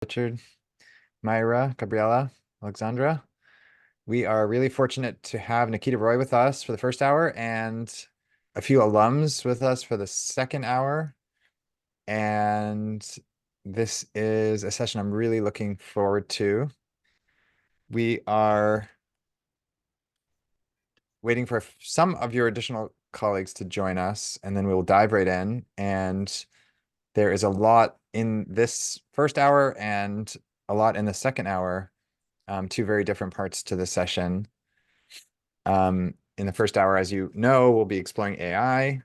Richard, Myra, Gabriella, Alexandra. We are really fortunate to have Nikita Roy with us for the first hour and a few alums with us for the second hour. And this is a session I'm really looking forward to. We are waiting for some of your additional colleagues to join us, and then we will dive right in. And there is a lot in this first hour and a lot in the second hour. Two very different parts to the session. In the first hour, as you know, we'll be exploring AI.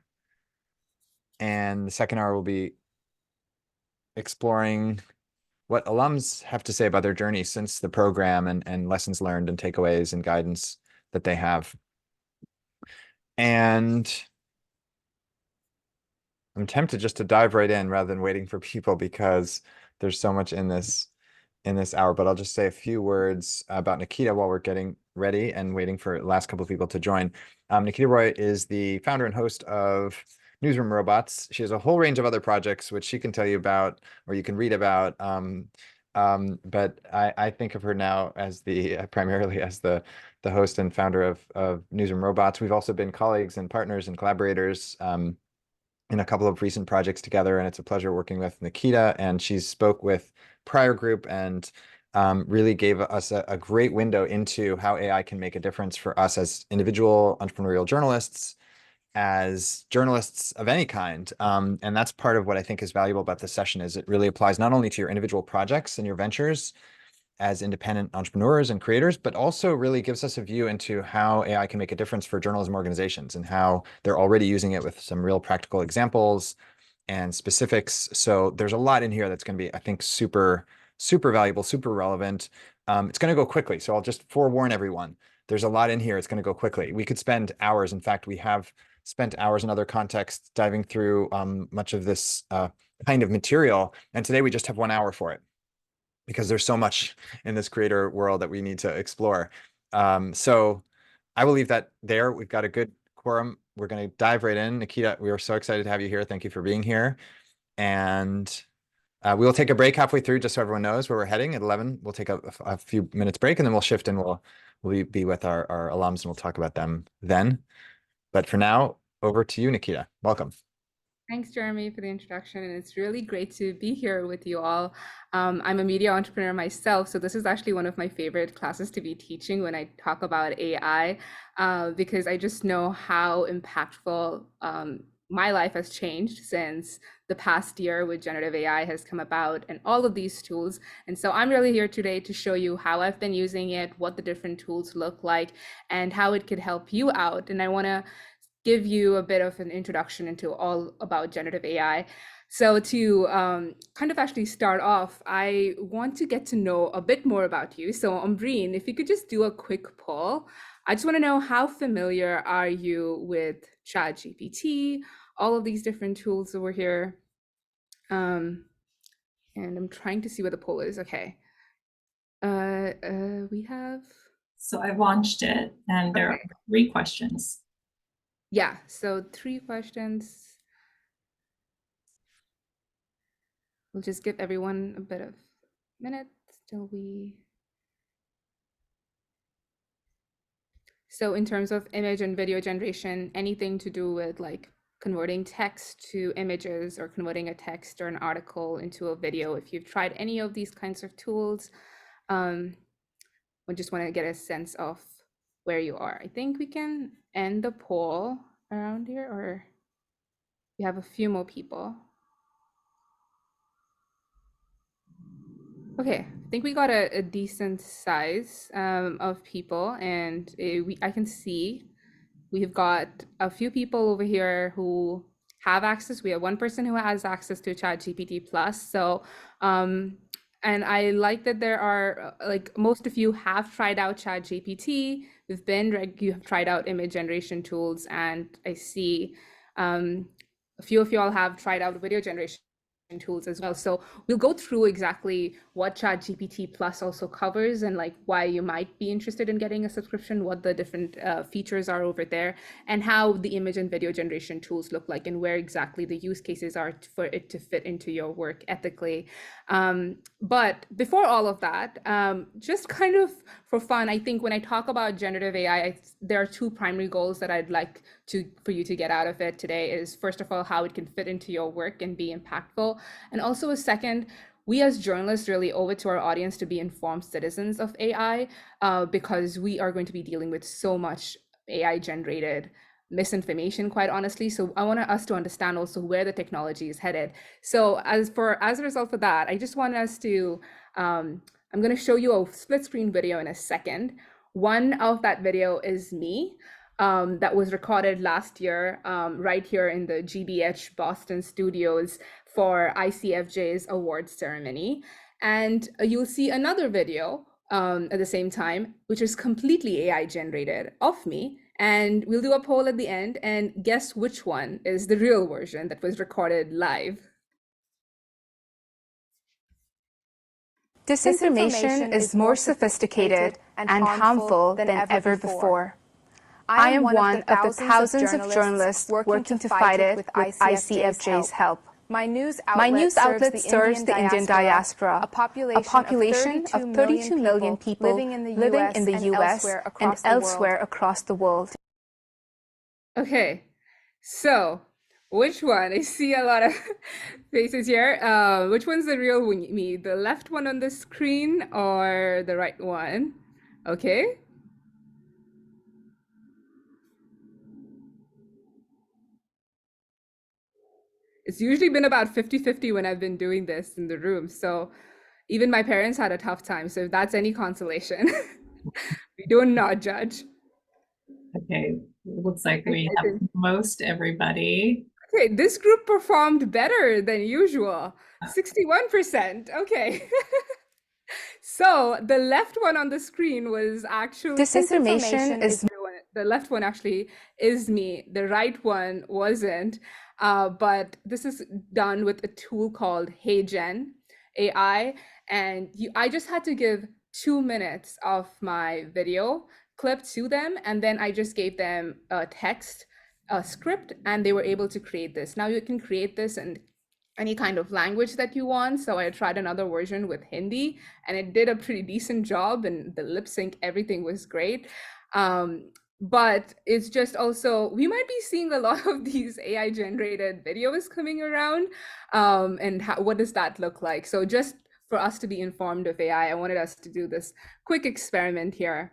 And the second hour will be exploring what alums have to say about their journey since the program and lessons learned and takeaways and guidance that they have. And I'm tempted just to dive right in rather than waiting for people because there's so much in this hour, but I'll just say a few words about Nikita while we're getting ready and waiting for the last couple of people to join. Nikita Roy is the founder and host of Newsroom Robots. She has a whole range of other projects, which she can tell you about, or you can read about. But I think of her now as primarily as the host and founder of Newsroom Robots. We've also been colleagues and partners and collaborators in a couple of recent projects together, and it's a pleasure working with Nikita. And she spoke with prior group and really gave us a great window into how AI can make a difference for us as individual entrepreneurial journalists, as journalists of any kind. And that's part of what I think is valuable about this session is it really applies not only to your individual projects and your ventures as independent entrepreneurs and creators, but also really gives us a view into how AI can make a difference for journalism organizations and how they're already using it with some real practical examples and specifics. So there's a lot in here that's going to be, I think, super, super valuable, super relevant. It's going to go quickly. So I'll just forewarn everyone. There's a lot in here. It's going to go quickly. We could spend hours. In fact, we have spent hours in other contexts diving through much of this kind of material. And today we just have 1 hour for it, because there's so much in this creator world that we need to explore. So I will leave that there. We've got a good quorum. We're going to dive right in. Nikita, we are so excited to have you here. Thank you for being here. And we will take a break halfway through, just so everyone knows where we're heading. At 11, we'll take a few minutes break, and then we'll shift and we'll be with our alums, and we'll talk about them then. But for now, over to you, Nikita. Welcome. Thanks, Jeremy, for the introduction. And it's really great to be here with you all. I'm a media entrepreneur myself, so this is actually one of my favorite classes to be teaching when I talk about AI, because I just know how impactful my life has changed since the past year with generative AI has come about and all of these tools. And so I'm really here today to show you how I've been using it, what the different tools look like, and how it could help you out. And I want to give you a bit of an introduction into all about generative AI. So to kind of actually start off, I want to get to know a bit more about you. So Umbreen, if you could just do a quick poll. I just want to know, how familiar are you with ChatGPT, all of these different tools over here? And I'm trying to see what the poll is. Okay. We have. So I launched it and there are 3 questions. Yeah, so 3 questions. We'll just give everyone a bit of minute till we. So in terms of image and video generation, anything to do with like converting text to images or converting a text or an article into a video, if you've tried any of these kinds of tools, we just want to get a sense of where you are. I think we can end the poll around here, or we have a few more people. Okay, I think we got a decent size of people, and I can see we've got a few people over here who have access. We have one person who has access to ChatGPT Plus. So, and I like that there are like most of you have tried out ChatGPT. You have tried out image generation tools, and I see a few of you all have tried out video generation tools as well. So we'll go through exactly what ChatGPT Plus also covers and like why you might be interested in getting a subscription, what the different features are over there, and how the image and video generation tools look like, and where exactly the use cases are for it to fit into your work ethically. But before all of that, just kind of for fun, I think when I talk about generative AI, there are two primary goals that I'd like for you to get out of it today is, first of all, how it can fit into your work and be impactful. And also a second, we as journalists really owe it to our audience to be informed citizens of AI, because we are going to be dealing with so much AI generated misinformation, quite honestly. So I want us to understand also where the technology is headed. So as a result of that, I just want us to, I'm going to show you a split screen video in a second. One of that video is me. That was recorded last year, right here in the GBH Boston studios for ICFJ's awards ceremony. And you'll see another video at the same time, which is completely AI generated of me. And we'll do a poll at the end and guess which one is the real version that was recorded live. Disinformation is more sophisticated and harmful than ever before. I am one of the thousands of journalists working to fight it with ICFJ's help. My news outlet serves the Indian diaspora, a population of 32 million people living in the US and elsewhere across the world. Okay, so which one? I see a lot of faces here. Which one's the real me? The left one on the screen or the right one? Okay. It's usually been about 50-50 when I've been doing this in the room. So even my parents had a tough time. So if that's any consolation, we do not judge. Okay, it looks like we have most everybody. Okay, this group performed better than usual. 61%. Okay. So the left one on the screen was actually Disinformation is the left one actually is me. The right one wasn't. But this is done with a tool called HeyGen AI. And I just had to give 2 minutes of my video clip to them. And then I just gave them a text, a script, and they were able to create this. Now you can create this in any kind of language that you want. So I tried another version with Hindi and it did a pretty decent job, and the lip sync, everything was great. But it's just also, we might be seeing a lot of these AI generated videos coming around. And what does that look like? So just for us to be informed of AI, I wanted us to do this quick experiment here.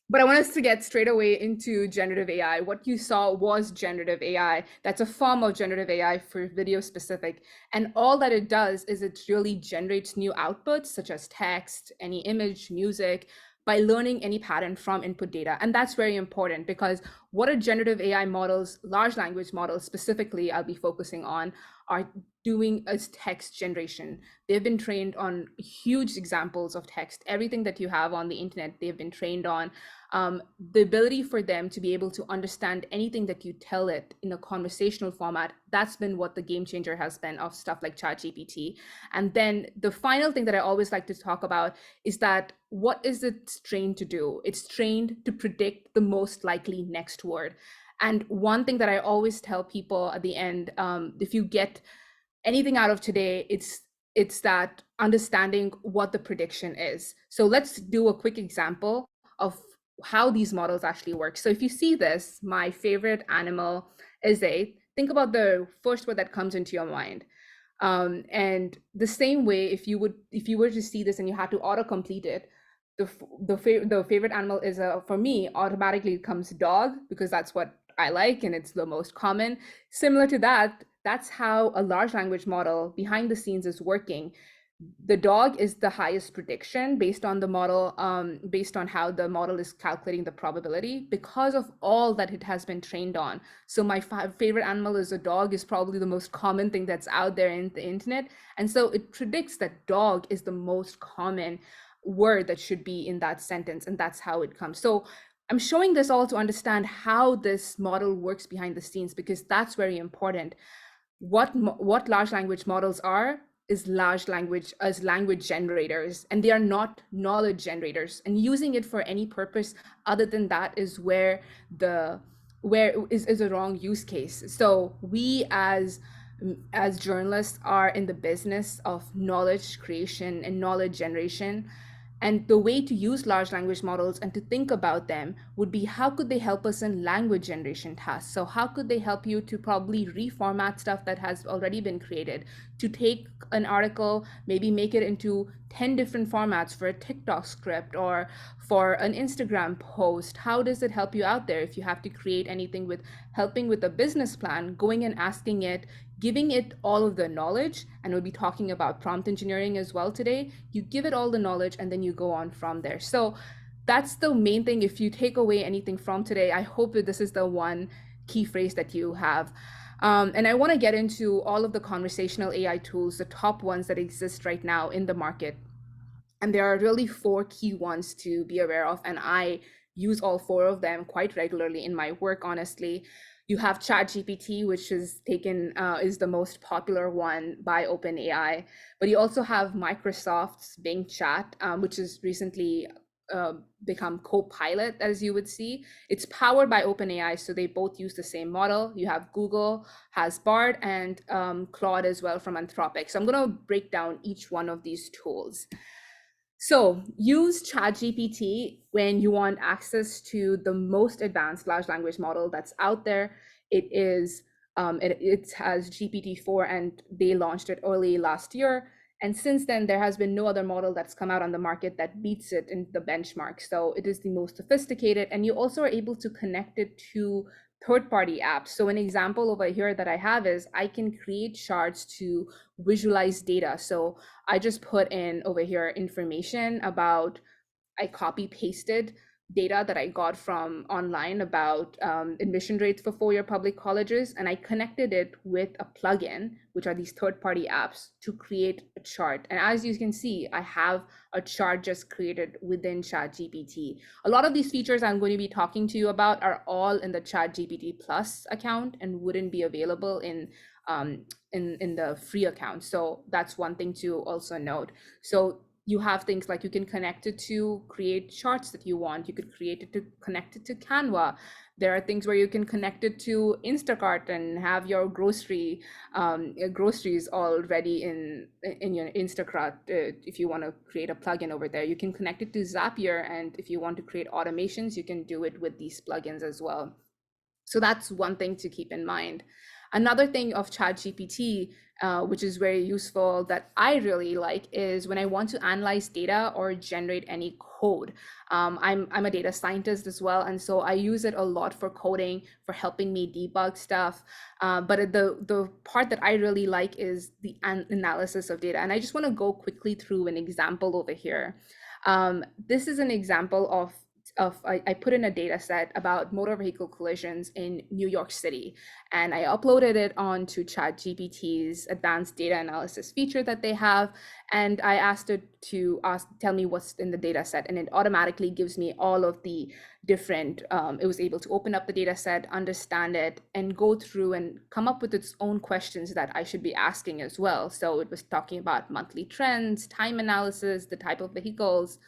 But I want us to get straight away into generative AI. What you saw was generative AI. That's a form of generative AI for video specific. And all that it does is it really generates new outputs, such as text, any image, music, by learning any pattern from input data. And that's very important, because what a generative AI models, large language models specifically, I'll be focusing on, are doing is text generation. They've been trained on huge examples of text. Everything that you have on the internet, they've been trained on. The ability for them to be able to understand anything that you tell it in a conversational format, that's been what the game changer has been of stuff like ChatGPT. And then the final thing that I always like to talk about is that what is it trained to do? It's trained to predict the most likely next word. And one thing that I always tell people at the end, if you get anything out of today, it's that understanding what the prediction is. So let's do a quick example of how these models actually work. So if you see this, my favorite animal is think about the first word that comes into your mind. And the same way, if you were to see this and you had to autocomplete it, the favorite animal is for me automatically comes dog, because that's what I like and it's the most common. Similar to that, that's how a large language model behind the scenes is working. The dog is the highest prediction based on the model, based on how the model is calculating the probability, because of all that it has been trained on. So my favorite animal is a dog is probably the most common thing that's out there in the internet. And so it predicts that dog is the most common word that should be in that sentence. And that's how it comes. So I'm showing this all to understand how this model works behind the scenes, because that's very important. what large language models are is language generators, and they are not knowledge generators. And using it for any purpose other than that is where is a wrong use case. So we as journalists are in the business of knowledge creation and knowledge generation. And the way to use large language models and to think about them would be, how could they help us in language generation tasks? So how could they help you to probably reformat stuff that has already been created, to take an article, maybe make it into 10 different formats for a TikTok script or for an Instagram post? How does it help you out there if you have to create anything with helping with a business plan, going and asking it, giving it all of the knowledge? And we'll be talking about prompt engineering as well today. You give it all the knowledge and then you go on from there. So that's the main thing. If you take away anything from today, I hope that this is the one key phrase that you have. And I want to get into all of the conversational AI tools, the top ones that exist right now in the market. And there are really 4 key ones to be aware of. And I use all 4 of them quite regularly in my work, honestly. You have ChatGPT, which is the most popular one by OpenAI, but you also have Microsoft's Bing Chat, which has recently become Copilot, as you would see. It's powered by OpenAI, so they both use the same model. You have Google has Bard and Claude as well from Anthropic. So I'm going to break down each one of these tools. So use ChatGPT when you want access to the most advanced large language model that's out there. It has GPT-4, and they launched it early last year. And since then, there has been no other model that's come out on the market that beats it in the benchmark. So it is the most sophisticated, and you also are able to connect it to third-party apps. So an example over here that I have is I can create charts to visualize data. So I just put in over here information about, I copy pasted data that I got from online about admission rates for 4-year public colleges, and I connected it with a plugin, which are these third-party apps, to create a chart. And as you can see, I have a chart just created within ChatGPT. A lot of these features I'm going to be talking to you about are all in the ChatGPT Plus account and wouldn't be available in the free account. So that's one thing to also note. So you have things like you can connect it to create charts that you want. You could create it to connect it to Canva. There are things where you can connect it to Instacart and have your groceries all ready in your Instacart. If you want to create a plugin over there, you can connect it to Zapier. And if you want to create automations, you can do it with these plugins as well. So that's one thing to keep in mind. Another thing of ChatGPT, which is very useful that I really like, is when I want to analyze data or generate any code. I'm a data scientist as well, and so I use it a lot for coding, for helping me debug stuff. But the part that I really like is the analysis of data. And I just want to go quickly through an example over here. This is an example of I put in a data set about motor vehicle collisions in New York City, and I uploaded it onto ChatGPT's advanced data analysis feature that they have, and I asked it to tell me what's in the data set, and it automatically gives me all of the different, it was able to open up the data set, understand it, and go through and come up with its own questions that I should be asking as well. So it was talking about monthly trends, time analysis, the type of vehicles.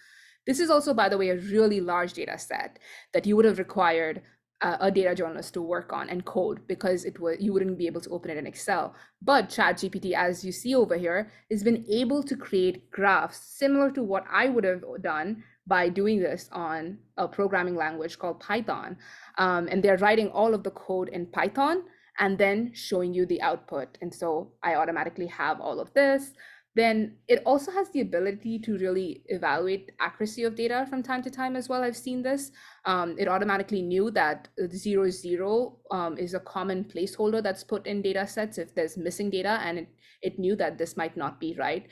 This is also, by the way, a really large data set that you would have required a data journalist to work on and code, because you wouldn't be able to open it in Excel. But ChatGPT, as you see over here, has been able to create graphs similar to what I would have done by doing this on a programming language called Python. And they're writing all of the code in Python and then showing you the output. And so I automatically have all of this. Then it also has the ability to really evaluate accuracy of data from time to time as well. I've seen this. It automatically knew that 00 is a common placeholder that's put in data sets if there's missing data, and it knew that this might not be right.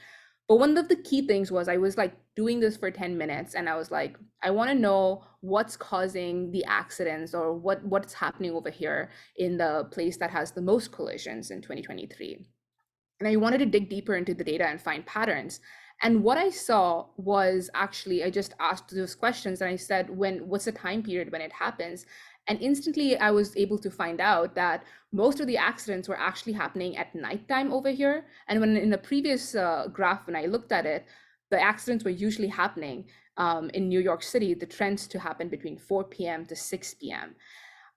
But one of the key things was I was like doing this for 10 minutes and I was like, I want to know what's causing the accidents or what's happening over here in the place that has the most collisions in 2023. And I wanted to dig deeper into the data and find patterns. And what I saw was actually, I just asked those questions and I said, what's the time period when it happens? And instantly I was able to find out that most of the accidents were actually happening at nighttime over here. And when in the previous graph, when I looked at it, the accidents were usually happening in New York City, the trends to happen between 4 p.m. to 6 p.m.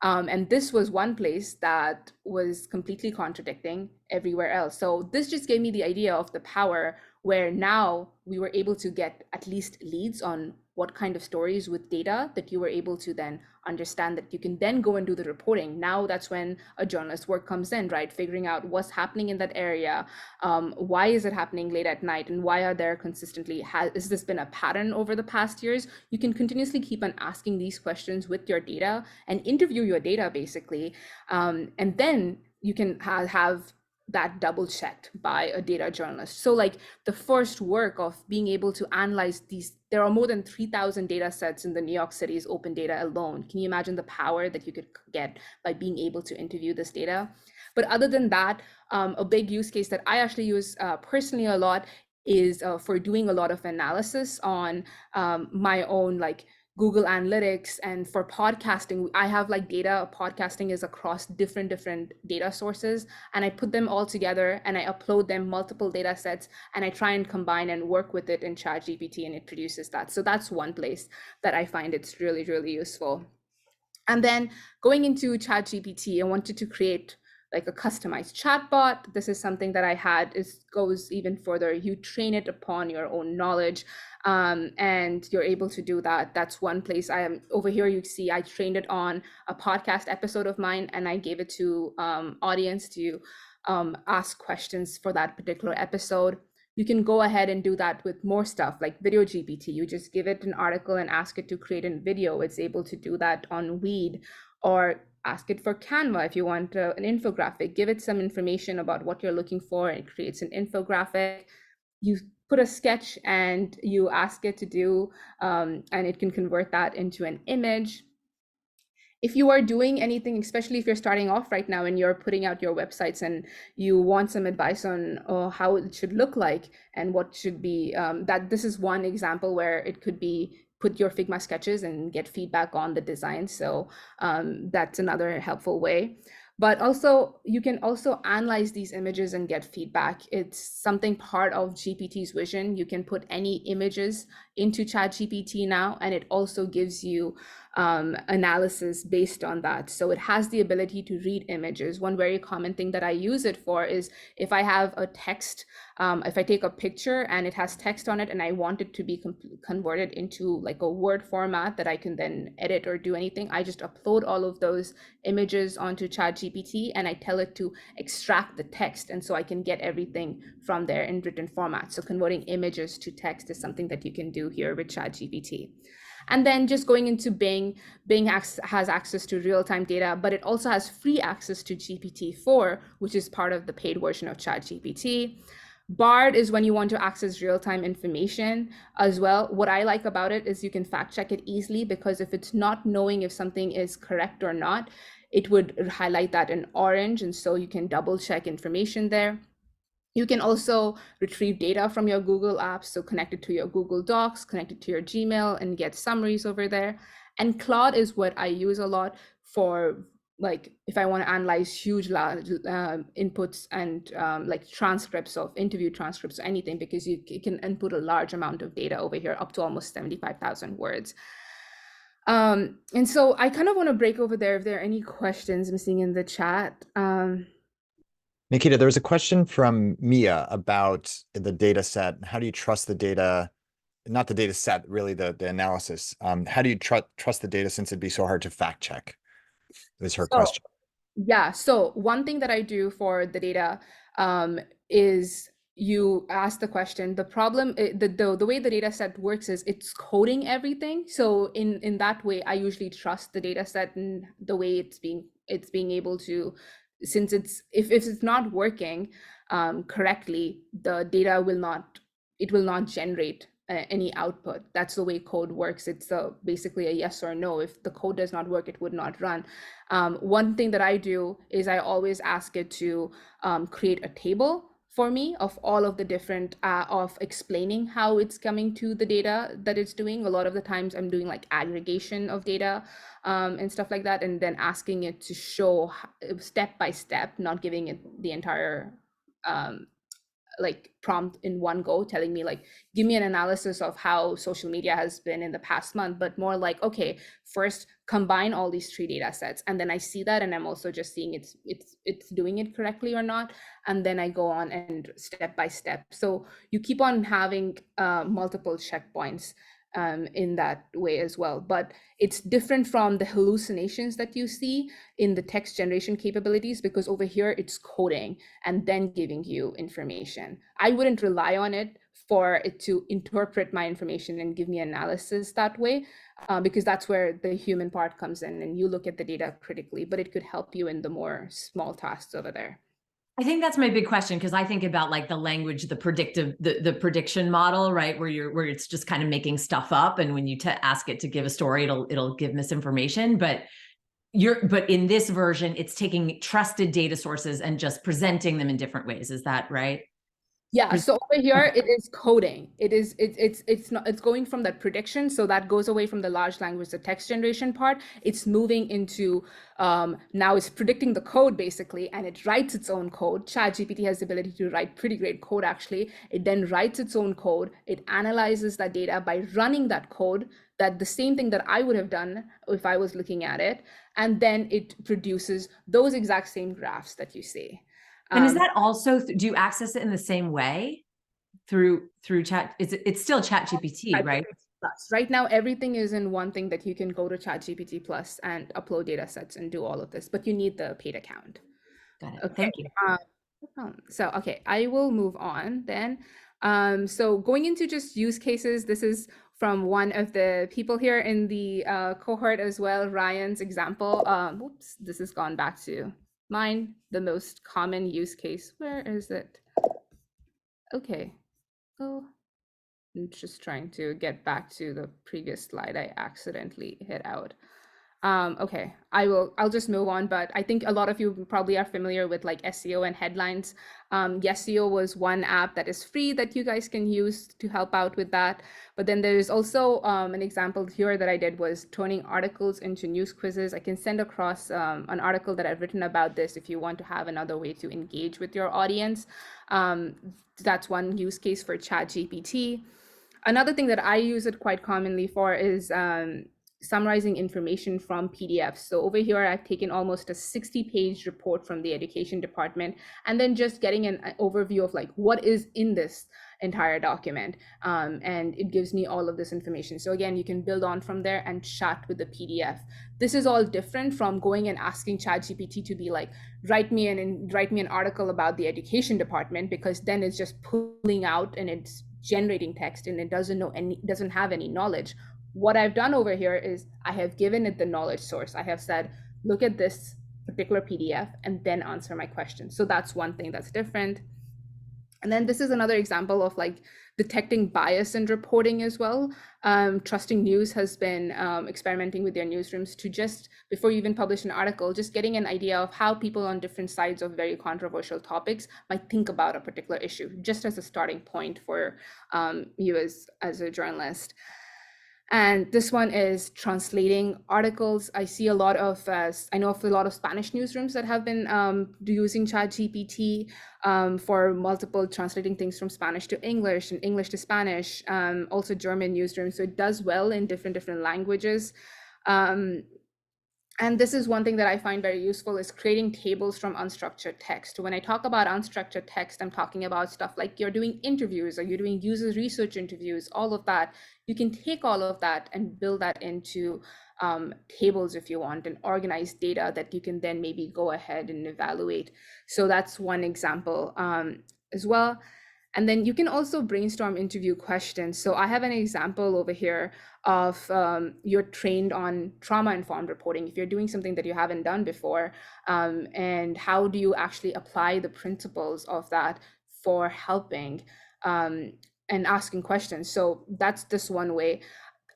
And this was one place that was completely contradicting everywhere else. So this just gave me the idea of the power where now we were able to get at least leads on what kind of stories with data that you were able to then understand that you can then go and do the reporting. Now that's when a journalist work comes in, right? Figuring out what's happening in that area. Why is it happening late at night? And why are there consistently, has this been a pattern over the past years? You can continuously keep on asking these questions with your data and interview your data basically. And then you can have that double checked by a data journalist. So like the first work of being able to analyze these, there are more than 3,000 data sets in the New York City's open data alone. Can you imagine the power that you could get by being able to interview this data? But other than that, a big use case that I actually use personally a lot is for doing a lot of analysis on my own like Google Analytics. And for podcasting, I have like data, podcasting is across different data sources, and I put them all together and I upload them multiple data sets and I try and combine and work with it in ChatGPT, and it produces that. So that's one place that I find it's really, really useful. And then going into ChatGPT, I wanted to create like a customized chatbot. This is something that I had, goes even further. You train it upon your own knowledge, and you're able to do that. That's one place. I am over here. You see, I trained it on a podcast episode of mine, and I gave it to audience to ask questions for that particular episode. You can go ahead and do that with more stuff like video GPT. You just give it an article and ask it to create a video. It's able to do that on Weed, or ask it for Canva if you want an infographic. Give it some information about what you're looking for, and it creates an infographic. You put a sketch and you ask it to do, and it can convert that into an image. If you are doing anything, especially if you're starting off right now and you're putting out your websites and you want some advice on how it should look like and what should be, that this is one example where it could be put your Figma sketches and get feedback on the design. So that's another helpful way. But also, you can also analyze these images and get feedback. It's something part of GPT's vision. You can put any images into ChatGPT now, and it also gives you analysis based on that. So it has the ability to read images. One very common thing that I use it for is if I have a text, if I take a picture and it has text on it and I want it to be converted into like a Word format that I can then edit or do anything, I just upload all of those images onto ChatGPT and I tell it to extract the text. And so I can get everything from there in written format. So converting images to text is something that you can do here with ChatGPT. And then just going into Bing, Bing has access to real-time data, but it also has free access to GPT-4, which is part of the paid version of ChatGPT. Bard is when you want to access real-time information as well. What I like about it is you can fact check it easily, because if it's not knowing if something is correct or not, it would highlight that in orange. And so you can double check information there. You can also retrieve data from your Google apps, so connect it to your Google Docs, connect it to your Gmail, and get summaries over there. And Claude is what I use a lot for, like, if I want to analyze huge inputs and like transcripts of interview transcripts or anything, because you can input a large amount of data over here, up to almost 75,000 words. And so I kind of want to break over there if there are any questions I'm seeing in the chat. Nikita, there was a question from Mia about the data set. How do you trust the data? Not the data set, really the analysis. How do you trust the data, since it'd be so hard to fact check? Is her question. Yeah, so one thing that I do for the data is you ask the question. The problem, the way the data set works is it's coding everything. So in that way, I usually trust the data set and the way it's being able to, since if it's not working correctly, the data will not generate any output. That's the way code works. It's basically a yes or no. If the code does not work, it would not run. One thing that I do is I always ask it to create a table for me of all of the different of explaining how it's coming to the data that it's doing. A lot of the times I'm doing like aggregation of data and stuff like that, and then asking it to show step by step, not giving it the entire like prompt in one go, telling me like, give me an analysis of how social media has been in the past month, but more like, okay, first combine all these 3 data sets, and then I see that, and I'm also just seeing it's doing it correctly or not, and then I go on and step by step. So you keep on having multiple checkpoints in that way as well. But it's different from the hallucinations that you see in the text generation capabilities, because over here it's coding and then giving you information. I wouldn't rely on it for it to interpret my information and give me analysis that way, because that's where the human part comes in and you look at the data critically, but it could help you in the more small tasks over there. I think that's my big question, because I think about like the language, the predictive, the prediction model, right? Where it's just kind of making stuff up, and when you ask it to give a story, it'll give misinformation. But in this version, it's taking trusted data sources and just presenting them in different ways. Is that right? Yeah, so over here it is coding. It's going from that prediction, so that goes away from the large language, the text generation part. It's moving into now it's predicting the code basically, and it writes its own code. ChatGPT has the ability to write pretty great code actually. It then writes its own code. It analyzes that data by running that code, that the same thing that I would have done if I was looking at it, and then it produces those exact same graphs that you see. And is that also, do you access it in the same way through chat? It's still ChatGPT, right? Plus. Right now, everything is in one thing that you can go to ChatGPT Plus and upload data sets and do all of this, but you need the paid account. Got it. Okay. Thank you. So, okay, I will move on then. So going into just use cases, this is from one of the people here in the cohort as well, Ryan's example. Whoops, this has gone back to mine, the most common use case. Where is it? Okay. Oh, I'm just trying to get back to the previous slide. I accidentally hit out. Okay, I'll just move on, but I think a lot of you probably are familiar with like SEO and headlines. SEO was one app that is free that you guys can use to help out with that. But then there's also an example here that I did was turning articles into news quizzes. I can send across an article that I've written about this if you want to have another way to engage with your audience. That's one use case for ChatGPT. Another thing that I use it quite commonly for is summarizing information from PDFs. So over here, I've taken almost a 60-page report from the education department, and then just getting an overview of like what is in this entire document. And it gives me all of this information. So again, you can build on from there and chat with the PDF. This is all different from going and asking ChatGPT to be like, write me an article about the education department, because then it's just pulling out and it's generating text and it doesn't have any knowledge. What I've done over here is I have given it the knowledge source. I have said, look at this particular PDF and then answer my question. So that's one thing that's different. And then this is another example of like detecting bias in reporting as well. Trusting News has been experimenting with their newsrooms to just, before you even publish an article, just getting an idea of how people on different sides of very controversial topics might think about a particular issue, just as a starting point for you as a journalist. And this one is translating articles. I see a lot of, I know of a lot of Spanish newsrooms that have been using ChatGPT for multiple translating things from Spanish to English and English to Spanish, also German newsrooms. So it does well in different languages. And this is one thing that I find very useful, is creating tables from unstructured text. When I talk about unstructured text, I'm talking about stuff like you're doing interviews or you're doing user research interviews, all of that. You can take all of that and build that into tables if you want, and organize data that you can then maybe go ahead and evaluate. So that's one example as well. And then you can also brainstorm interview questions. So I have an example over here of you're trained on trauma-informed reporting, if you're doing something that you haven't done before, and how do you actually apply the principles of that for helping and asking questions. So that's this one way.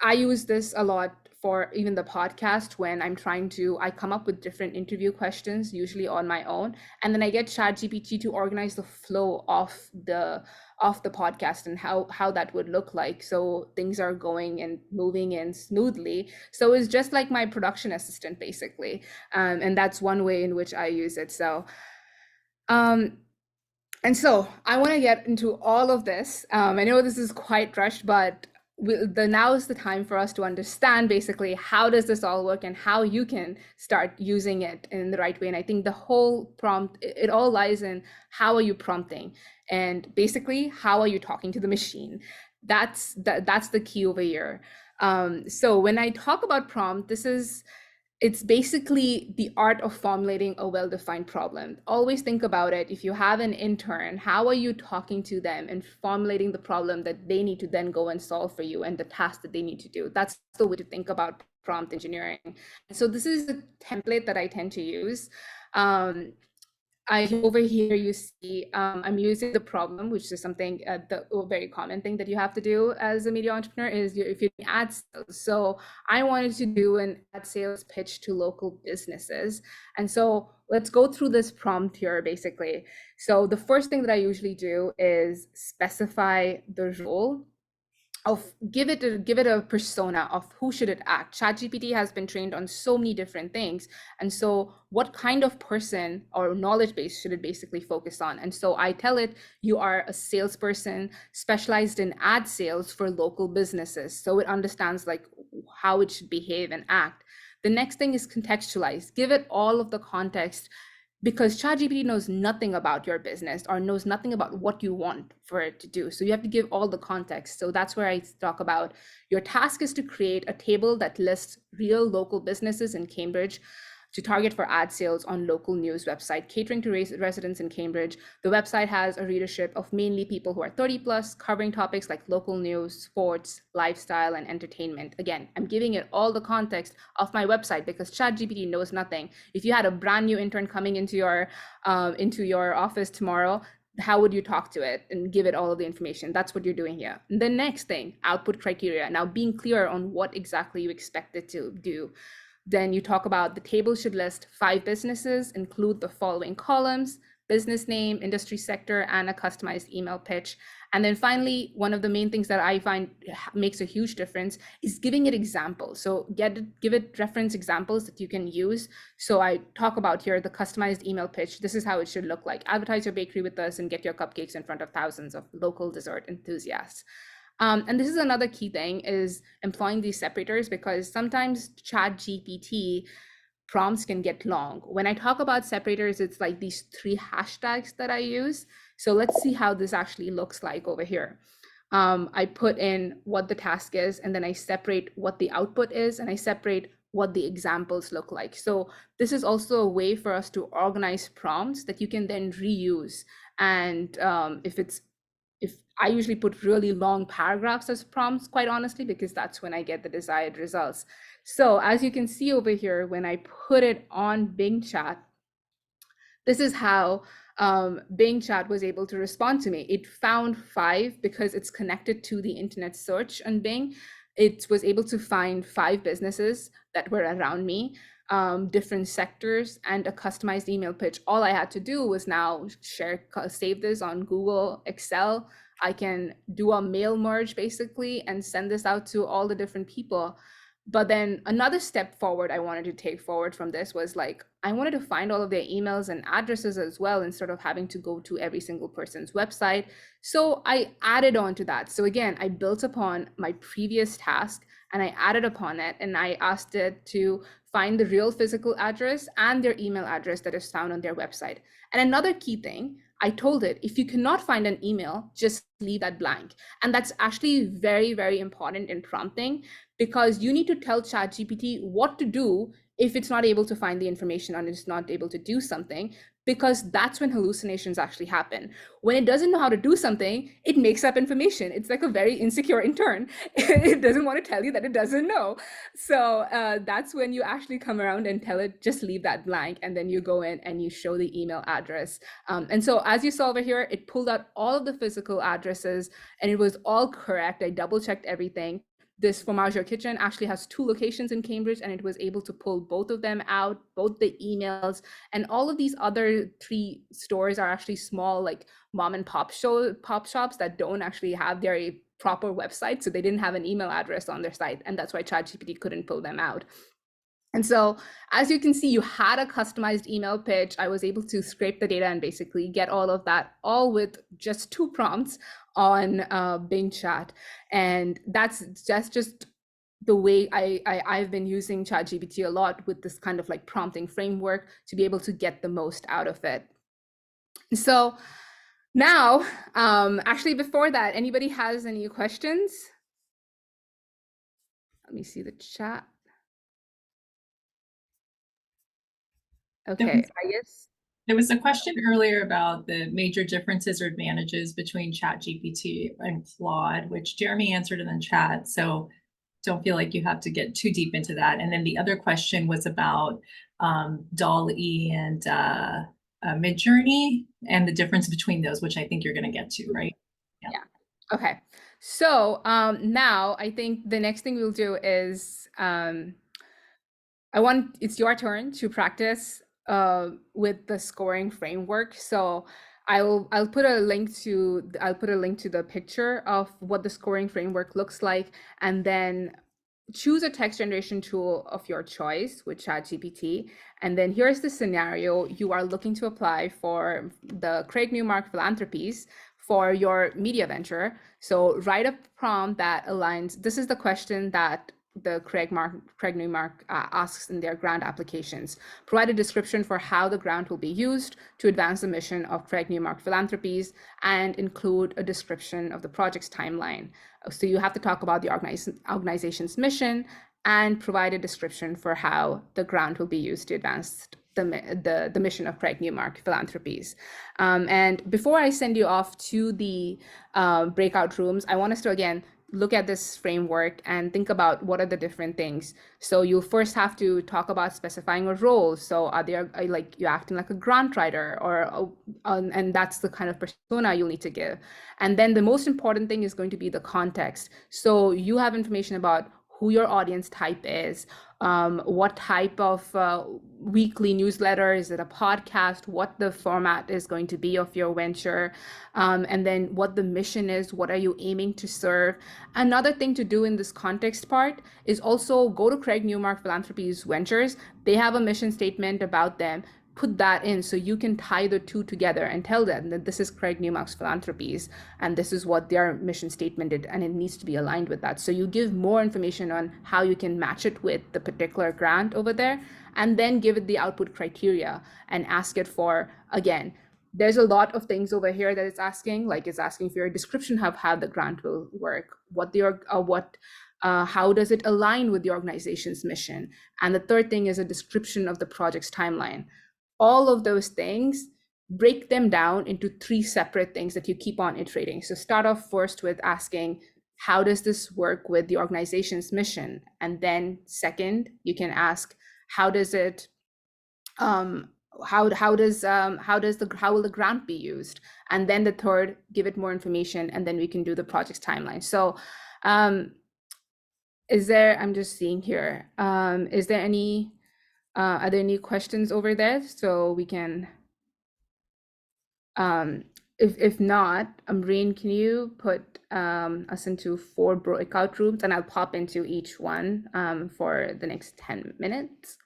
I use this a lot for even the podcast, when I come up with different interview questions, usually on my own, and then I get ChatGPT to organize the flow of the podcast and how that would look like, so things are going and moving in smoothly. So it's just like my production assistant, basically, and that's one way in which I use it. So and so I want to get into all of this. I know this is quite rushed, but now is the time for us to understand basically how does this all work and how you can start using it in the right way. And I think the whole prompt, it all lies in how are you prompting, and basically how are you talking to the machine. That's the key over here. So when I talk about prompt, it's basically the art of formulating a well-defined problem. Always think about it. If you have an intern, how are you talking to them and formulating the problem that they need to then go and solve for you, and the task that they need to do? That's the way to think about prompt engineering. So this is a template that I tend to use. Over here, you see, I'm using the problem, which is something, the very common thing that you have to do as a media entrepreneur is if you're doing ad sales. So I wanted to do an ad sales pitch to local businesses. And so let's go through this prompt here, basically. So the first thing that I usually do is specify the role of, give it a persona of who should it act. ChatGPT has been trained on so many different things, and so what kind of person or knowledge base should it basically focus on? And so I tell it, you are a salesperson specialized in ad sales for local businesses, so it understands like how it should behave and act. The next thing is contextualize. Give it all of the context, because ChatGPT knows nothing about your business or knows nothing about what you want for it to do. So you have to give all the context. So that's where I talk about your task is to create a table that lists real local businesses in Cambridge to target for ad sales on local news website, catering to residents in Cambridge. The website has a readership of mainly people who are 30 plus, covering topics like local news, sports, lifestyle, and entertainment. Again, I'm giving it all the context of my website because ChatGPT knows nothing. If you had a brand new intern coming into your office tomorrow, how would you talk to it and give it all of the information? That's what you're doing here. The next thing, output criteria. Now being clear on what exactly you expect it to do. Then you talk about the table should list 5 businesses, include the following columns: business name, industry sector, and a customized email pitch. And then finally, one of the main things that I find makes a huge difference is giving it examples. So give it reference examples that you can use. So I talk about here the customized email pitch. This is how it should look like. Advertise your bakery with us and get your cupcakes in front of thousands of local dessert enthusiasts. And this is another key thing, is employing these separators, because sometimes ChatGPT prompts can get long. When I talk about separators, it's like these 3 hashtags that I use. So let's see how this actually looks like over here. I put in what the task is, and then I separate what the output is, and I separate what the examples look like. So this is also a way for us to organize prompts that you can then reuse. And if I usually put really long paragraphs as prompts, quite honestly, because that's when I get the desired results. So as you can see over here, when I put it on Bing Chat, this is how Bing Chat was able to respond to me. It found 5 because it's connected to the internet search on Bing. It was able to find 5 businesses that were around me, different sectors, and a customized email pitch. All I had to do was now save this on Google Excel. I can do a mail merge basically and send this out to all the different people. But then another step forward I wanted to take forward from this was like, I wanted to find all of their emails and addresses as well, instead of having to go to every single person's website. So I added on to that. So again, I built upon my previous task and I added upon it, and I asked it to find the real physical address and their email address that is found on their website. And another key thing, I told it, if you cannot find an email, just leave that blank. And that's actually very, very important in prompting, because you need to tell ChatGPT what to do if it's not able to find the information and it's not able to do something, because that's when hallucinations actually happen. When it doesn't know how to do something, it makes up information. It's like a very insecure intern. It doesn't want to tell you that it doesn't know. So that's when you actually come around and tell it, just leave that blank. And then you go in and you show the email address. And so as you saw over here, it pulled out all of the physical addresses and it was all correct. I double checked everything. this Fromage Kitchen actually has 2 locations in Cambridge, and it was able to pull both of them out, both the emails, and all of these other 3 stores are actually small, like mom and pop shops that don't actually have their proper website, so they didn't have an email address on their site, and that's why ChatGPT couldn't pull them out. And so, as you can see, you had a customized email pitch. I was able to scrape the data and basically get all of that, all with just 2 prompts on Bing Chat. And that's just the way I've been using ChatGPT a lot, with this kind of like prompting framework to be able to get the most out of it. So now, actually, before that, anybody has any questions? Let me see the chat. Okay, I guess. There was a question earlier about the major differences or advantages between ChatGPT and Claude, which Jeremy answered in the chat. So don't feel like you have to get too deep into that. And then the other question was about DALL-E and Midjourney and the difference between those, which I think you're going to get to, right? Yeah. Okay. So now I think the next thing we'll do is it's your turn to practice with the scoring framework. So I'll put a link to the picture of what the scoring framework looks like, and then choose a text generation tool of your choice with ChatGPT. And then here's the scenario: you are looking to apply for the Craig Newmark Philanthropies for your media venture. So write a prompt that aligns. This is the question that the Craig Newmark asks in their grant applications. Provide a description for how the grant will be used to advance the mission of Craig Newmark Philanthropies, and include a description of the project's timeline. So you have to talk about the organization's mission and provide a description for how the grant will be used to advance the mission of Craig Newmark Philanthropies. And before I send you off to the breakout rooms, I want us to again look at this framework and think about what are the different things. So you first have to talk about specifying a role. So are you acting like a grant writer, and that's the kind of persona you'll need to give. And then the most important thing is going to be the context. So you have information about who your audience type is, what type of weekly newsletter, is it a podcast, what the format is going to be of your venture, and then what the mission is, what are you aiming to serve. Another thing to do in this context part is also go to Craig Newmark Philanthropies Ventures. They have a mission statement about them. Put that in so you can tie the 2 together and tell them that this is Craig Newmark's Philanthropies and this is what their mission statement did, and it needs to be aligned with that. So you give more information on how you can match it with the particular grant over there, and then give it the output criteria and ask it for, again, there's a lot of things over here that it's asking, like it's asking for your description of how the grant will work, how does it align with the organization's mission, and the third thing is a description of the project's timeline. All of those things, break them down into 3 separate things that you keep on iterating. So start off first with asking, how does this work with the organization's mission? And then second, you can ask, how will the grant be used? And then the third, give it more information, and then we can do the project's timeline. So I'm just seeing here, is there any are there any questions over there? So we can, if not, Rain, can you put us into 4 breakout rooms, and I'll pop into each one for the next 10 minutes?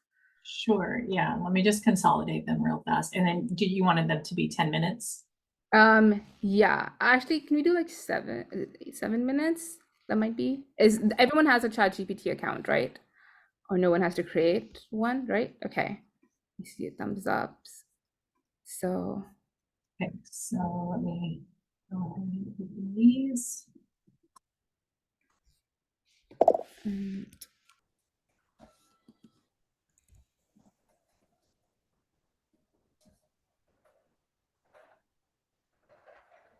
Sure, yeah, let me just consolidate them real fast. And then do you wanted them to be 10 minutes? Yeah, actually, can we do like 7 minutes? That might be, everyone has a ChatGPT account, right? Or no one has to create one, right? Okay, you see a thumbs up. So, okay, so let me go ahead and do these.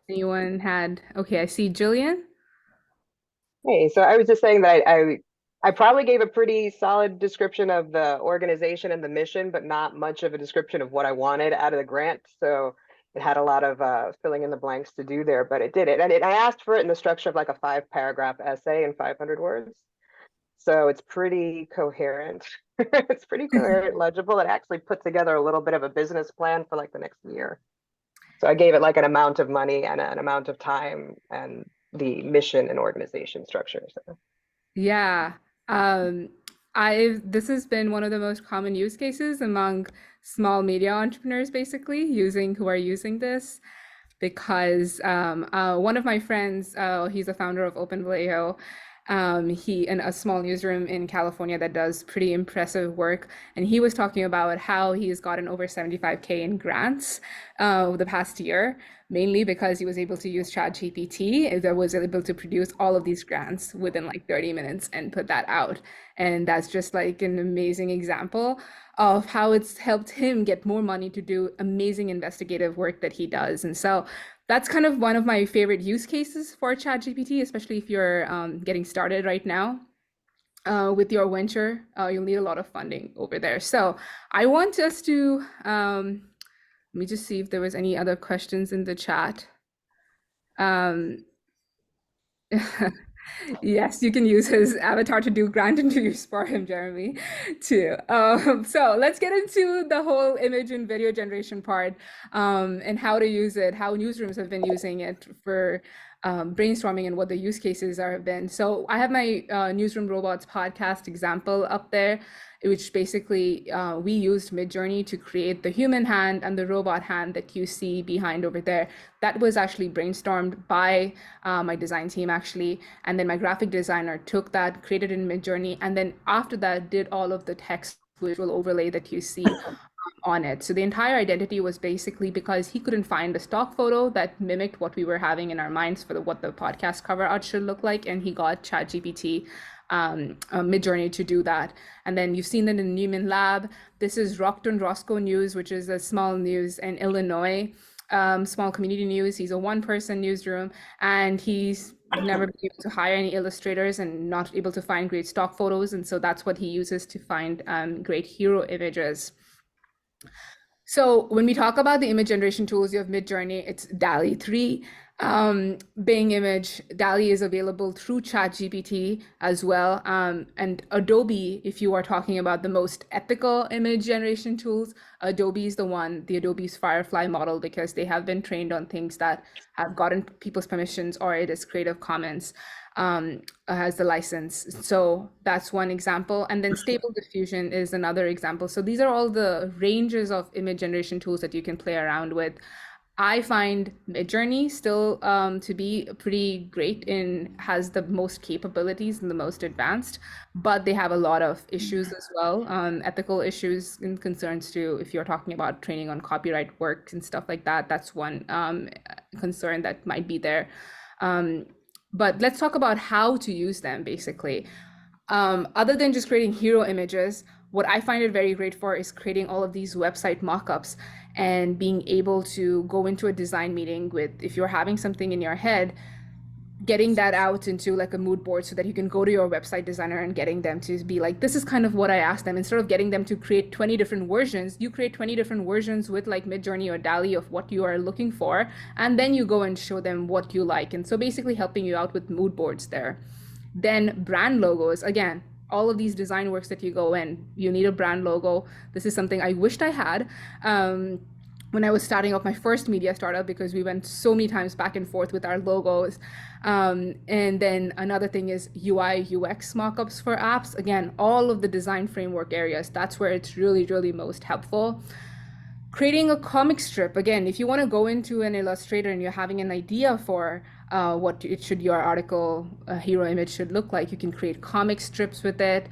Anyone had, okay, I see Jillian. Hey, so I was just saying that I probably gave a pretty solid description of the organization and the mission, but not much of a description of what I wanted out of the grant. So it had a lot of filling in the blanks to do there, but it did it. And I asked for it in the structure of like a 5-paragraph essay in 500 words. So it's pretty coherent. It's pretty coherent, legible. It actually put together a little bit of a business plan for like the next year. So I gave it like an amount of money and an amount of time and the mission and organization structure. So. Yeah. This has been one of the most common use cases among small media entrepreneurs, basically, who are using this, because one of my friends, he's a founder of Open Vallejo. He in a small newsroom in California that does pretty impressive work, and he was talking about how he has gotten over 75K in grants the past year, mainly because he was able to use ChatGPT that was able to produce all of these grants within like 30 minutes and put that out. And that's just like an amazing example of how it's helped him get more money to do amazing investigative work that he does. And so that's kind of one of my favorite use cases for ChatGPT, especially if you're getting started right now with your venture. You'll need a lot of funding over there. So I want us to, let me just see if there was any other questions in the chat. Yes, you can use his avatar to do grant interviews for him, Jeremy, too. So let's get into the whole image and video generation part, and how to use it, how newsrooms have been using it for brainstorming and what the use cases have been. So I have my Newsroom Robots podcast example up there, which basically we used Midjourney to create the human hand and the robot hand that you see behind over there. That was actually brainstormed by my design team, actually. And then my graphic designer took that, created in Midjourney, and then after that did all of the text visual overlay that you see on it. So the entire identity was basically because he couldn't find a stock photo that mimicked what we were having in our minds for what the podcast cover art should look like, and he got ChatGPT Midjourney to do that. And then you've seen that in Newman Lab. This is Rockton Roscoe News, which is a small news in Illinois, small community news. He's a one-person newsroom, and he's never been able to hire any illustrators and not able to find great stock photos. And so that's what he uses to find great hero images. So when we talk about the image generation tools, you have Midjourney, it's DALL-E 3. Bing Image, DALL-E is available through ChatGPT as well. And Adobe, if you are talking about the most ethical image generation tools, Adobe is the Adobe's Firefly model, because they have been trained on things that have gotten people's permissions, or it is Creative Commons has the license. So that's one example. And then Stable Diffusion is another example. So these are all the ranges of image generation tools that you can play around with. I find Midjourney still to be pretty great has the most capabilities and the most advanced, but they have a lot of issues as well, ethical issues and concerns too. If you're talking about training on copyright work and stuff like that, that's one concern that might be there. But let's talk about how to use them, basically. Other than just creating hero images, what I find it very great for is creating all of these website mockups and being able to go into a design meeting with, if you're having something in your head, getting that out into like a mood board so that you can go to your website designer and getting them to be like, this is kind of what I asked them. Instead of getting them to create 20 different versions, you create 20 different versions with like Midjourney or DALL-E of what you are looking for, and then you go and show them what you like. And so basically helping you out with mood boards there. Then brand logos, again, all of these design works that you go in, you need a brand logo. This is something I wished I had when I was starting off my first media startup, because we went so many times back and forth with our logos. And then another thing is UI, UX mockups for apps. Again, all of the design framework areas, that's where it's really, really most helpful. Creating a comic strip, again, if you want to go into an Illustrator and you're having an idea for what your article hero image should look like, you can create comic strips with it.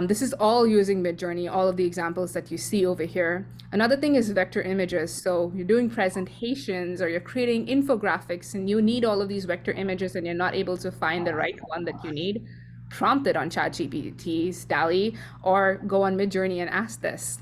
This is all using Midjourney, all of the examples that you see over here. Another thing is vector images. So you're doing presentations or you're creating infographics and you need all of these vector images and you're not able to find the right one that you need, prompt it on ChatGPT's DALL-E or go on Midjourney and ask this.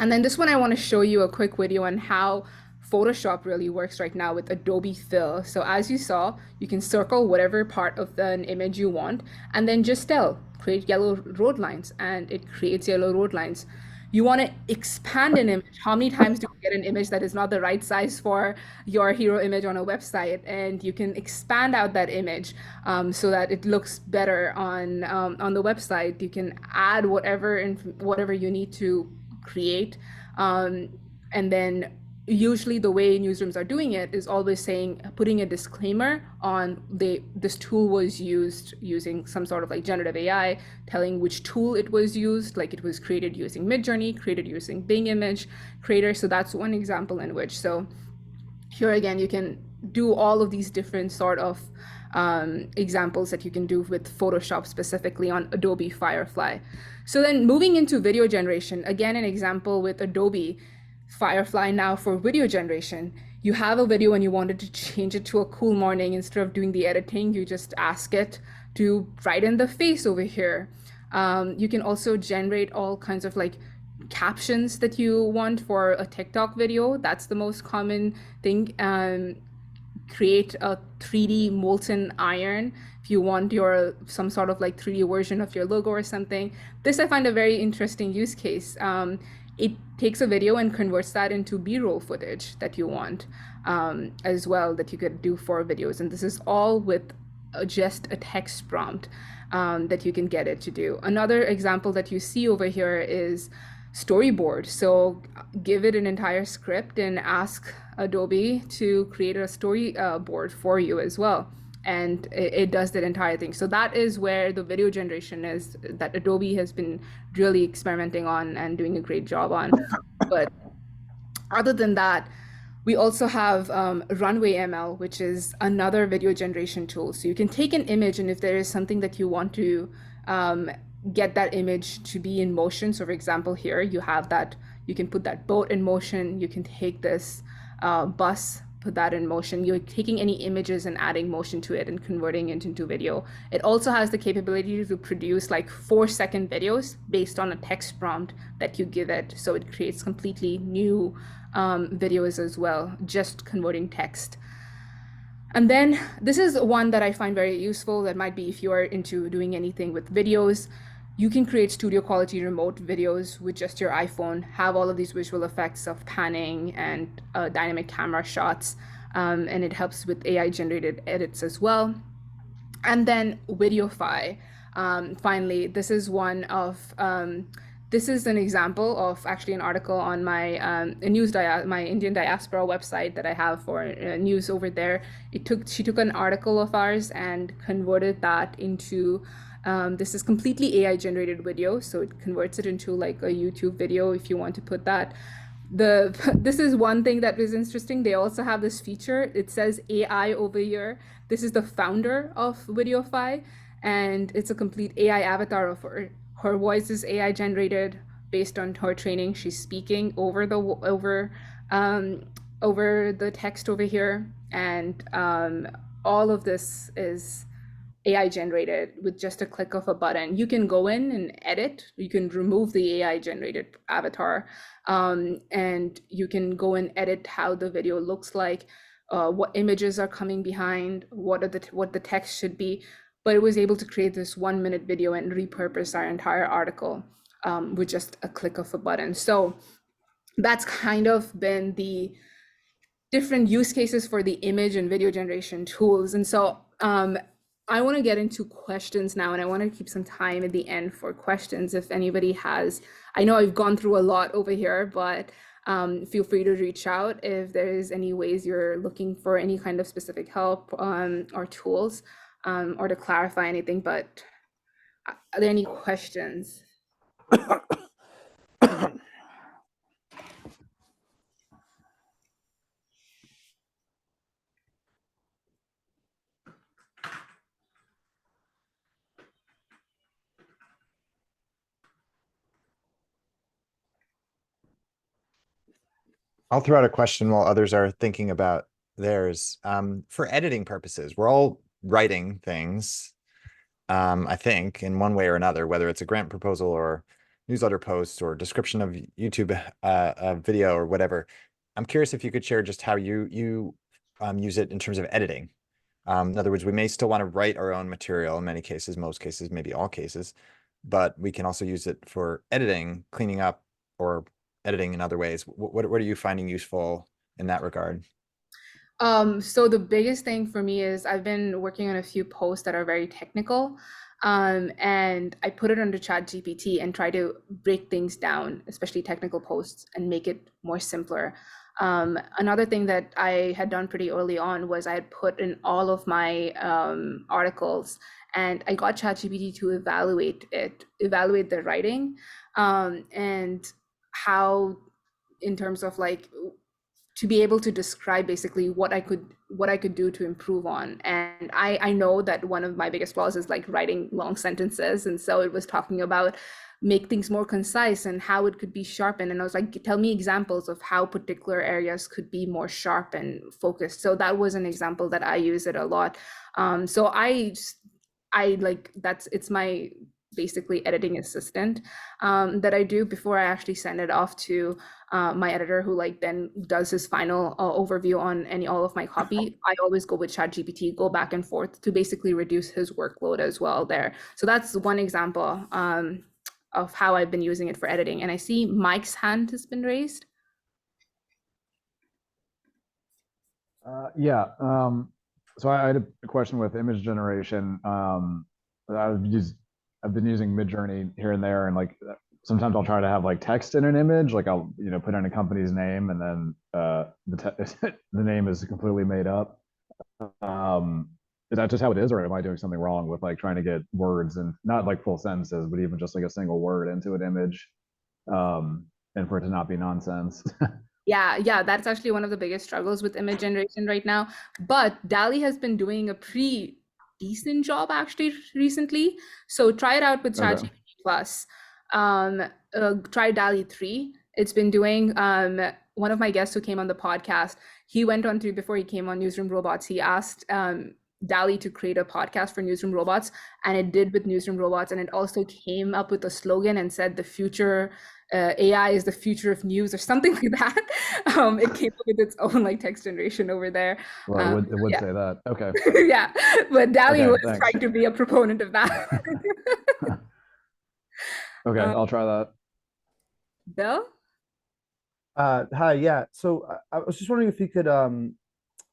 And then this one, I want to show you a quick video on how Photoshop really works right now with Adobe Fill. So as you saw, you can circle whatever part of an image you want and then just create yellow road lines, and it creates yellow road lines. You want to expand an image. How many times do you get an image that is not the right size for your hero image on a website? And you can expand out that image so that it looks better on the website. You can add whatever you need to create. And then usually the way newsrooms are doing it is always saying, putting a disclaimer on this tool was used using some sort of like generative AI, telling which tool it was used, like it was created using Midjourney, created using Bing Image Creator. So that's one example in which. So here again, you can do all of these different sort of examples that you can do with Photoshop, specifically on Adobe Firefly. So then moving into video generation, again, an example with Adobe Firefly now for video generation. You have a video and you wanted to change it to a cool morning. Instead of doing the editing, you just ask it to brighten the face over here. You can also generate all kinds of like captions that you want for a TikTok video. That's the most common thing. Create a 3D molten iron if you want some sort of like 3D version of your logo or something. This I find a very interesting use case. It takes a video and converts that into B-roll footage that you want as well, that you could do for videos. And this is all with just a text prompt that you can get it to do. Another example that you see over here is storyboard. So give it an entire script and ask Adobe to create a storyboard for you as well. And it does that entire thing. So that is where the video generation is, that Adobe has been really experimenting on and doing a great job on. But other than that, we also have Runway ML, which is another video generation tool. So you can take an image, and if there is something that you want to get that image to be in motion. So for example, here you have that, you can put that boat in motion. You can take this bus, put that in motion. You're taking any images and adding motion to it and converting it into video. It also has the capability to produce like 4-second videos based on a text prompt that you give it. So it creates completely new videos as well, just converting text. And then this is one that I find very useful. That might be if you are into doing anything with videos. You can create studio quality remote videos with just your iPhone, have all of these visual effects of panning and dynamic camera shots, and it helps with AI generated edits as well. And then Videofy. Finally, this is one of, this is an example of actually an article on my my Indian diaspora website that I have for news over there. She took an article of ours and converted that into, this is completely AI generated video. So it converts it into like a YouTube video if you want to put that. This is one thing that is interesting. They also have this feature. It says AI over here. This is the founder of Videofy, and it's a complete AI avatar of her. Her voice is AI generated based on her training. She's speaking over the text over here, and all of this is AI generated with just a click of a button. You can go in and edit. You can remove the AI generated avatar, and you can go and edit how the video looks like, what images are coming behind, what the text should be. But it was able to create this 1-minute video and repurpose our entire article with just a click of a button. So that's kind of been the different use cases for the image and video generation tools. And so I want to get into questions now, and I want to keep some time at the end for questions if anybody has. I know I've gone through a lot over here, but feel free to reach out if there is any ways you're looking for any kind of specific help or tools, or to clarify anything. But are there any questions? I'll throw out a question while others are thinking about theirs. For editing purposes, we're all writing things, I think, in one way or another, whether it's a grant proposal or newsletter post or description of YouTube video or whatever. I'm curious if you could share just how you use it in terms of editing. In other words, we may still want to write our own material in many cases, most cases, maybe all cases, but we can also use it for editing, cleaning up, or editing in other ways? What are you finding useful in that regard? So the biggest thing for me is I've been working on a few posts that are very technical, and I put it under ChatGPT and try to break things down, especially technical posts, and make it more simpler. Another thing that I had done pretty early on was I had put in all of my articles, and I got ChatGPT to evaluate the writing, and how, in terms of like, to be able to describe basically what I could do to improve on. And I know that one of my biggest flaws is like writing long sentences. And so it was talking about make things more concise and how it could be sharpened. And I was like, tell me examples of how particular areas could be more sharp and focused. So that was an example that I use it a lot. So I like, it's my basically editing assistant that I do before I actually send it off to my editor, who like then does his final overview on all of my copy. I always go with ChatGPT, go back and forth to basically reduce his workload as well there. So that's one example of how I've been using it for editing. And I see Mike's hand has been raised. Yeah. So I had a question with image generation. I've been using Midjourney here and there, and like sometimes I'll try to have like text in an image, like I'll put in a company's name, and then the name is completely made up. Is that just how it is, or am I doing something wrong with like trying to get words, and not like full sentences, but even just like a single word into an image, and for it to not be nonsense? Yeah, that's actually one of the biggest struggles with image generation right now. But DALL-E has been doing a pretty decent job actually recently. So try it out with ChatGPT Plus. Try DALL-E 3. It's been doing, one of my guests who came on the podcast, he went on to, before he came on Newsroom Robots, he asked DALL-E to create a podcast for Newsroom Robots, and it did with Newsroom Robots. And it also came up with a slogan and said the future, AI is the future of news, or something like that. It came up with its own like text generation over there. Well, it would say that. Okay. Yeah, but DALL-E was thanks. trying to be a proponent of that. Okay, I'll try that. Bill? Hi, yeah. So I was just wondering if you could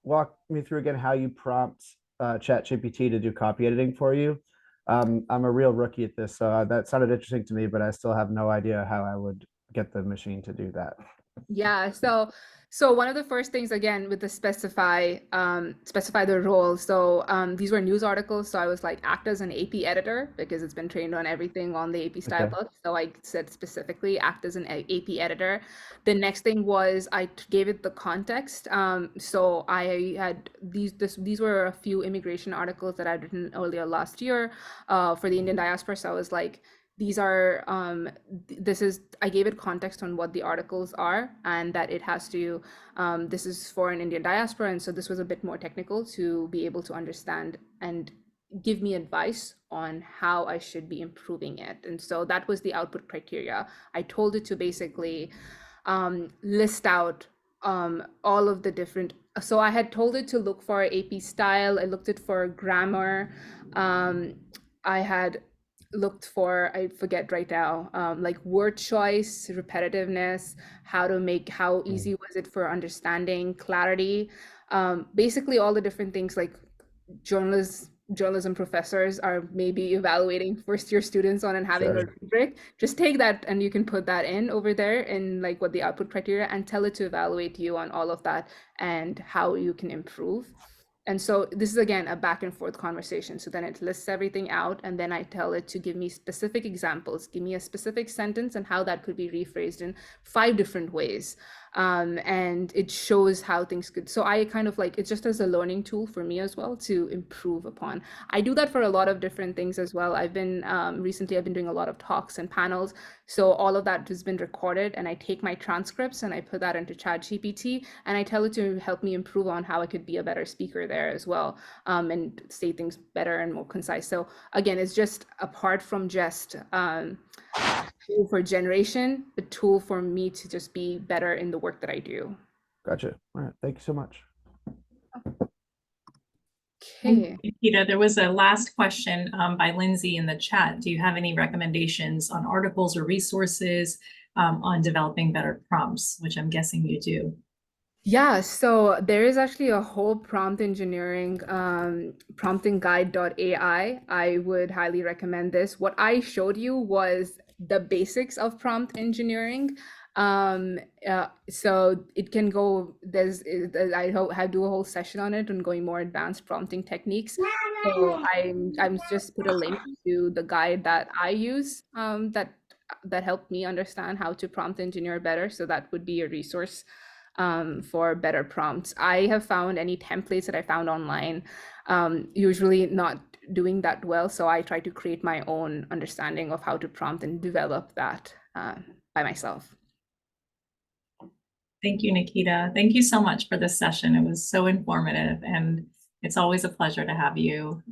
walk me through again how you prompt ChatGPT to do copy editing for you. I'm a real rookie at this, so that sounded interesting to me, but I still have no idea how I would get the machine to do that. Yeah, so one of the first things, again, with the specify the role. So these were news articles, so I was like, act as an AP editor, because it's been trained on everything on the AP style book. So I said specifically act as an AP editor. The next thing was I gave it the context. So I had these were a few immigration articles that I'd written earlier last year for the Indian diaspora. So I was like, these are I gave it context on what the articles are, and that it has to this is for an Indian diaspora, and so this was a bit more technical to be able to understand and give me advice on how I should be improving it. And so that was the output criteria. I told it to basically list out all of the different, so I had told it to look for AP style, I looked it for grammar, I had looked for, I forget right now, like word choice, repetitiveness, how easy was it for understanding, clarity, basically all the different things like journalism professors are maybe evaluating first-year students on and having a rubric. Just take that and you can put that in over there in like what the output criteria, and tell it to evaluate you on all of that and how you can improve. And so this is, again, a back and forth conversation. So then it lists everything out, and then I tell it to give me specific examples, give me a specific sentence and how that could be rephrased in 5 different ways. And it shows how things could, so I kind of like, it's just as a learning tool for me as well to improve upon. I do that for a lot of different things as well. I've been, recently I've been doing a lot of talks and panels. So all of that has been recorded, and I take my transcripts and I put that into ChatGPT, and I tell it to help me improve on how I could be a better speaker there as well, and say things better and more concise. So again, it's just apart from just tool for generation, a tool for me to just be better in the work that I do. Gotcha. All right. Thank you so much. Okay. Nikita, there was a last question by Lindsay in the chat. Do you have any recommendations on articles or resources on developing better prompts, which I'm guessing you do. Yeah, so there is actually a whole prompt engineering prompting guide.ai. I would highly recommend this. What I showed you was the basics of prompt engineering. So it can go, I do a whole session on it and going more advanced prompting techniques. So I'm just put a link to the guide that I use that helped me understand how to prompt engineer better. So that would be a resource for better prompts. I have found any templates that I found online usually not doing that well. So I try to create my own understanding of how to prompt and develop that by myself. Thank you, Nikita. Thank you so much for this session. It was so informative, and it's always a pleasure to have you.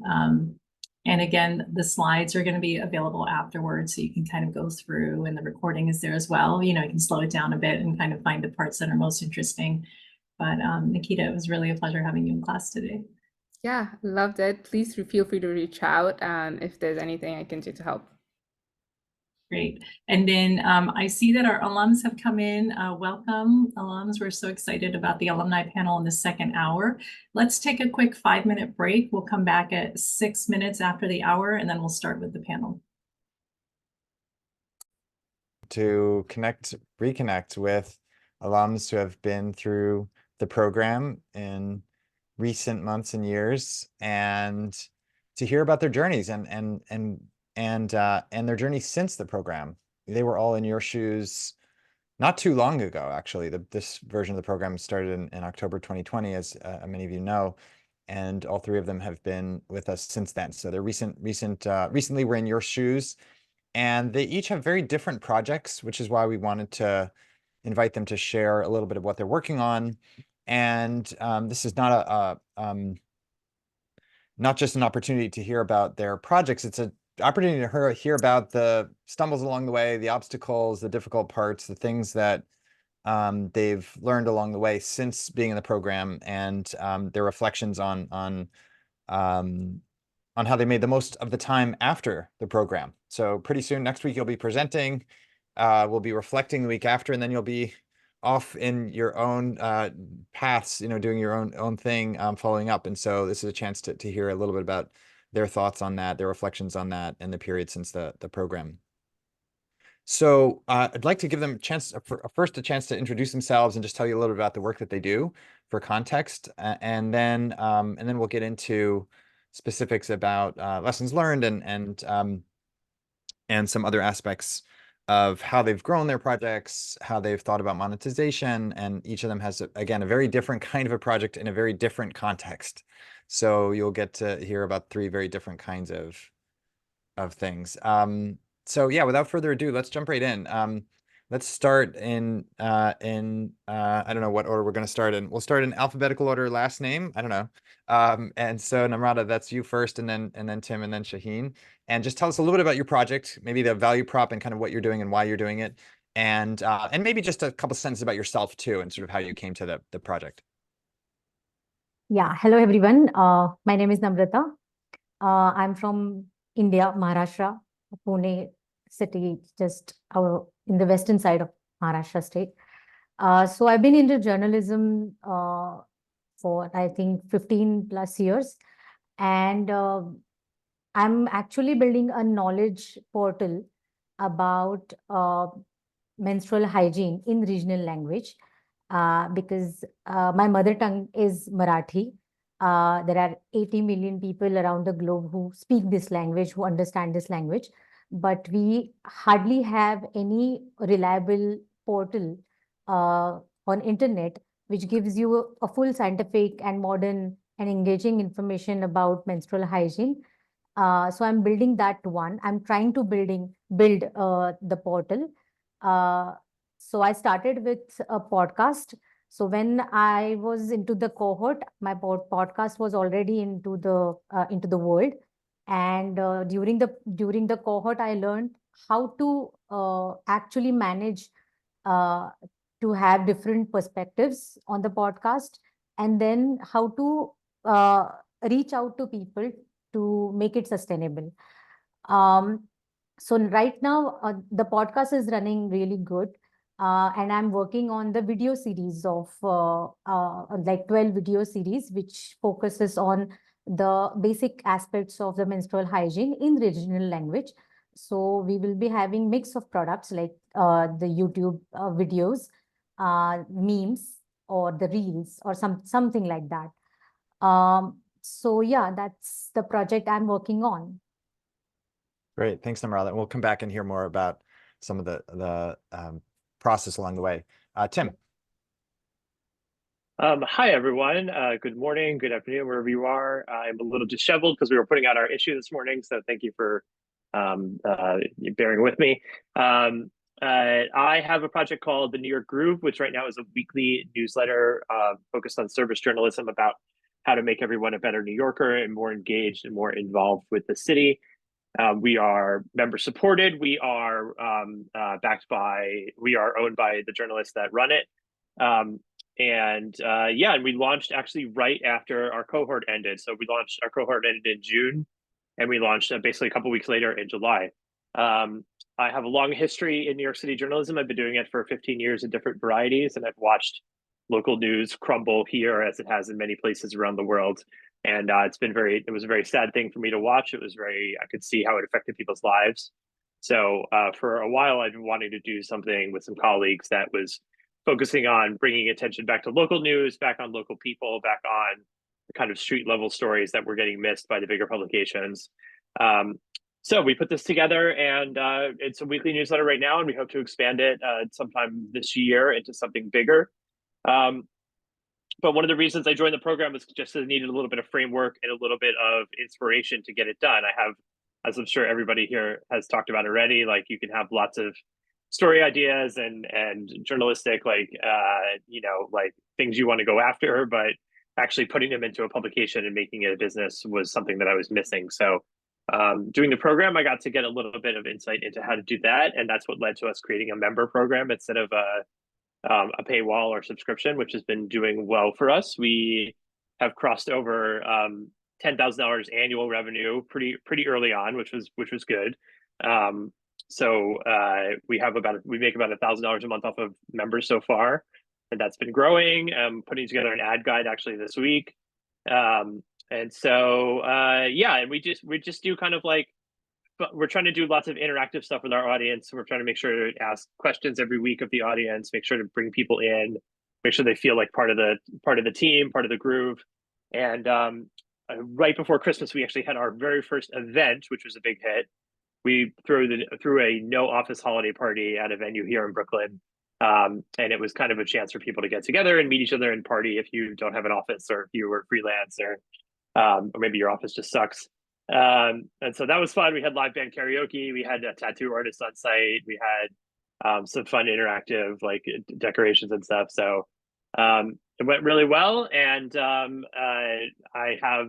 And again, the slides are going to be available afterwards, so you can kind of go through, and the recording is there as well. You know, you can slow it down a bit and kind of find the parts that are most interesting. But Nikita, it was really a pleasure having you in class today. Yeah, loved it. Please feel free to reach out if there's anything I can do to help. Great. And then I see that our alums have come in. Welcome, alums. We're so excited about the alumni panel in the second hour. Let's take a quick 5-minute break. We'll come back at 6 minutes after the hour, and then we'll start with the panel. To reconnect with alums who have been through the program in recent months and years, and to hear about their journeys and their journeys since the program. They were all in your shoes not too long ago, actually. This version of the program started in October 2020, as many of you know, and all three of them have been with us since then. So they're recently were in your shoes, and they each have very different projects, which is why we wanted to invite them to share a little bit of what they're working on. And this is not not just an opportunity to hear about their projects, it's an opportunity to hear about the stumbles along the way, the obstacles, the difficult parts, the things that they've learned along the way since being in the program, and their reflections on how they made the most of the time after the program. So pretty soon, next week, you'll be presenting, we'll be reflecting the week after, and then you'll be off in your own paths, doing your own thing, following up. And so this is a chance to hear a little bit about their thoughts on that, their reflections on that, and the period since the program. So I'd like to give them first a chance to introduce themselves and just tell you a little bit about the work that they do for context, and then we'll get into specifics about lessons learned and some other aspects of how they've grown their projects, how they've thought about monetization, and each of them has, again, a very different kind of a project in a very different context. So you'll get to hear about three very different kinds of things. So yeah, without further ado, let's jump right in. Let's start in I don't know what order we're going to start in. We'll start in alphabetical order, last name. I don't know. And so Namrata, that's you first, and then Tim, and then Shaheen. And just tell us a little bit about your project, maybe the value prop and kind of what you're doing and why you're doing it, and maybe just a couple sentences about yourself too, and sort of how you came to the project. Yeah, hello everyone. My name is Namrata. I'm from India, Maharashtra, Pune city, just in the western side of Maharashtra state. So I've been into journalism for, I think, 15 plus years. And I'm actually building a knowledge portal about menstrual hygiene in regional language because my mother tongue is Marathi. There are 80 million people around the globe who speak this language, who understand this language, but we hardly have any reliable portal on internet which gives you a full scientific and modern and engaging information about menstrual hygiene. So I'm building that one. I'm trying to build the portal. So I started with a podcast. So when I was into the cohort, my podcast was already into the world. And during the cohort, I learned how to actually manage to have different perspectives on the podcast, and then how to reach out to people to make it sustainable. So right now, the podcast is running really good. And I'm working on the video series of like 12 video series, which focuses on the basic aspects of the menstrual hygiene in regional language. So we will be having mix of products like the YouTube videos, memes, or the reels, or something like that. So yeah, that's the project I'm working on. Great. Thanks, Namrata. We'll come back and hear more about some of the process along the way. Tim. Hi, everyone. Good morning, good afternoon, wherever you are. I'm a little disheveled because we were putting out our issue this morning, so thank you for bearing with me. I have a project called The New York Groove, which right now is a weekly newsletter focused on service journalism about how to make everyone a better New Yorker and more engaged and more involved with the city. We are member supported. We are we are owned by the journalists that run it. And we launched actually right after our cohort ended. So our cohort ended in June, and we launched basically a couple weeks later in July. I have a long history in New York City journalism. I've been doing it for 15 years in different varieties, and I've watched local news crumble here as it has in many places around the world. And it was a very sad thing for me to watch. I could see how it affected people's lives. So for a while, I've been wanting to do something with some colleagues that was focusing on bringing attention back to local news, back on local people, back on the kind of street level stories that were getting missed by the bigger publications. So we put this together, and it's a weekly newsletter right now, and we hope to expand it sometime this year into something bigger. But one of the reasons I joined the program was just that I needed a little bit of framework and a little bit of inspiration to get it done. I have, as I'm sure everybody here has talked about already, like you can have lots of story ideas and journalistic like things you want to go after, but actually putting them into a publication and making it a business was something that I was missing. So doing the program, I got to get a little bit of insight into how to do that, and that's what led to us creating a member program instead of a paywall or subscription, which has been doing well for us. We have crossed over $10,000 annual revenue pretty early on, which was good. So we make about $1,000 a month off of members so far, and that's been growing. Putting together an ad guide actually this week, and so and we just do kind of like, we're trying to do lots of interactive stuff with our audience. We're trying to make sure to ask questions every week of the audience, make sure to bring people in, make sure they feel like part of the team, part of the groove. And right before Christmas, we actually had our very first event, which was a big hit. We threw a no office holiday party at a venue here in Brooklyn. And it was kind of a chance for people to get together and meet each other and party if you don't have an office, or if you were freelance, or maybe your office just sucks. And so that was fun. We had live band karaoke. We had a tattoo artist on site. We had some fun interactive like decorations and stuff. So it went really well. And I have,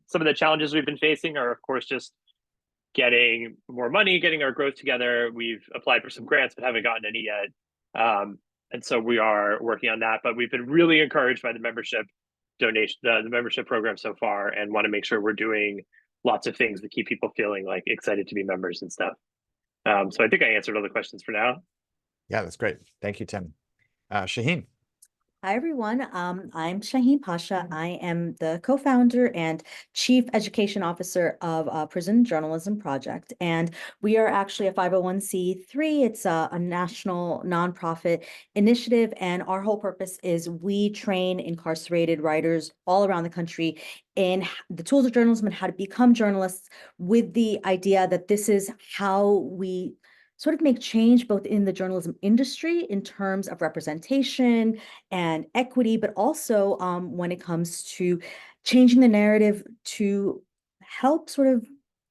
some of the challenges we've been facing are, of course, just getting more money, getting our growth together. We've applied for some grants, but haven't gotten any yet. And so we are working on that. But we've been really encouraged by the membership donation, the membership program so far, and want to make sure we're doing lots of things to keep people feeling like excited to be members and stuff. So I think I answered all the questions for now. Yeah, that's great. Thank you, Tim. Shaheen. Hi, everyone. I'm Shaheen Pasha. I am the co-founder and chief education officer of Prison Journalism Project. And we are actually a 501c3. It's a national nonprofit initiative. And our whole purpose is we train incarcerated writers all around the country in the tools of journalism and how to become journalists, with the idea that this is how we sort of make change both in the journalism industry in terms of representation and equity, but also when it comes to changing the narrative to help sort of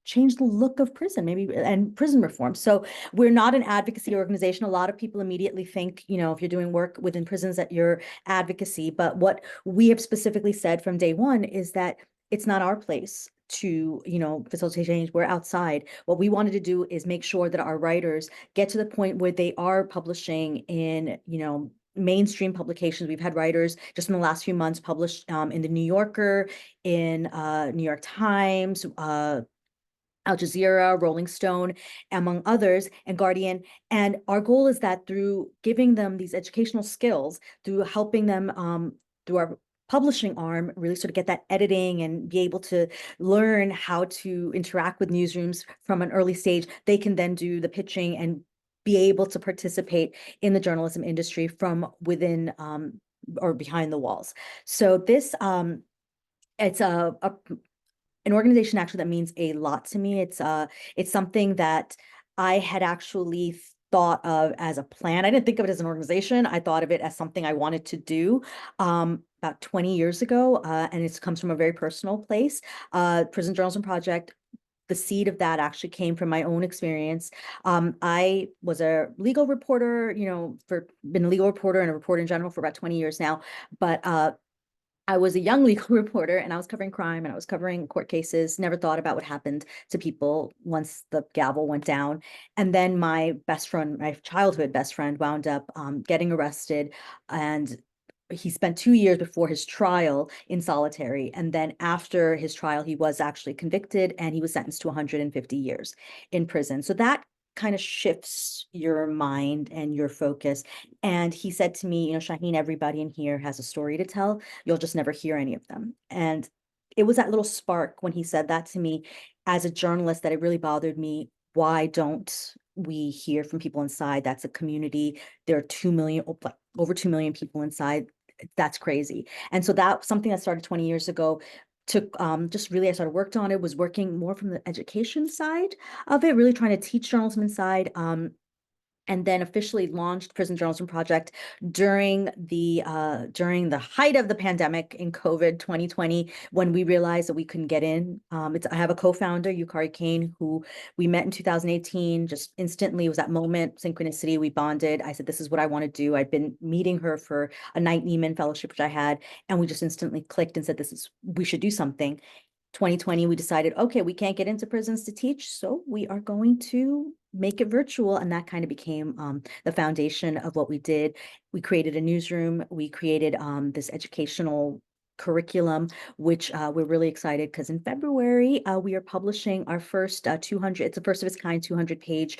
change the look of prison, maybe, and prison reform. So we're not an advocacy organization. A lot of people immediately think, if you're doing work within prisons, that you're advocacy. But what we have specifically said from day one is that it's not our place to, facilitate change. We're outside. What we wanted to do is make sure that our writers get to the point where they are publishing in, mainstream publications. We've had writers just in the last few months published in the New Yorker, in New York Times, Al Jazeera, Rolling Stone, among others, and Guardian. And our goal is that through giving them these educational skills, through helping them through our publishing arm, really sort of get that editing and be able to learn how to interact with newsrooms from an early stage, they can then do the pitching and be able to participate in the journalism industry from within or behind the walls. So this it's an organization actually that means a lot to me. It's something that I had actually thought of as a plan. I didn't think of it as an organization. I thought of it as something I wanted to do about 20 years ago, and it comes from a very personal place. Prison Journalism Project, the seed of that actually came from my own experience. I was a legal reporter, been a legal reporter and a reporter in general for about 20 years now, but I was a young legal reporter and I was covering crime and I was covering court cases, never thought about what happened to people once the gavel went down. And then my best friend, my childhood best friend, wound up getting arrested, and he spent 2 years before his trial in solitary. And then after his trial, he was actually convicted and he was sentenced to 150 years in prison. So that kind of shifts your mind and your focus. And he said to me, Shaheen, everybody in here has a story to tell. You'll just never hear any of them. And it was that little spark when he said that to me as a journalist that it really bothered me. Why don't we hear from people inside? That's a community. There are 2 million, over 2 million people inside. That's crazy. And so that's something that started 20 years ago. Took just really, I started worked on it, was working more from the education side of it, really trying to teach journalism inside. And then officially launched Prison Journalism Project during the height of the pandemic in COVID 2020, when we realized that we couldn't get in. I have a co-founder, Yukari Kane, who we met in 2018. Just instantly, it was that moment, synchronicity. We bonded. I said, "This is what I want to do." I'd been meeting her for a Knight Neiman fellowship, which I had, and we just instantly clicked and said, we should do something." 2020, we decided, okay, we can't get into prisons to teach, so we are going to make it virtual. And that kind of became the foundation of what we did. We created a newsroom. We created this educational curriculum, which we're really excited because in February, we are publishing our first 200, it's the first of its kind, 200-page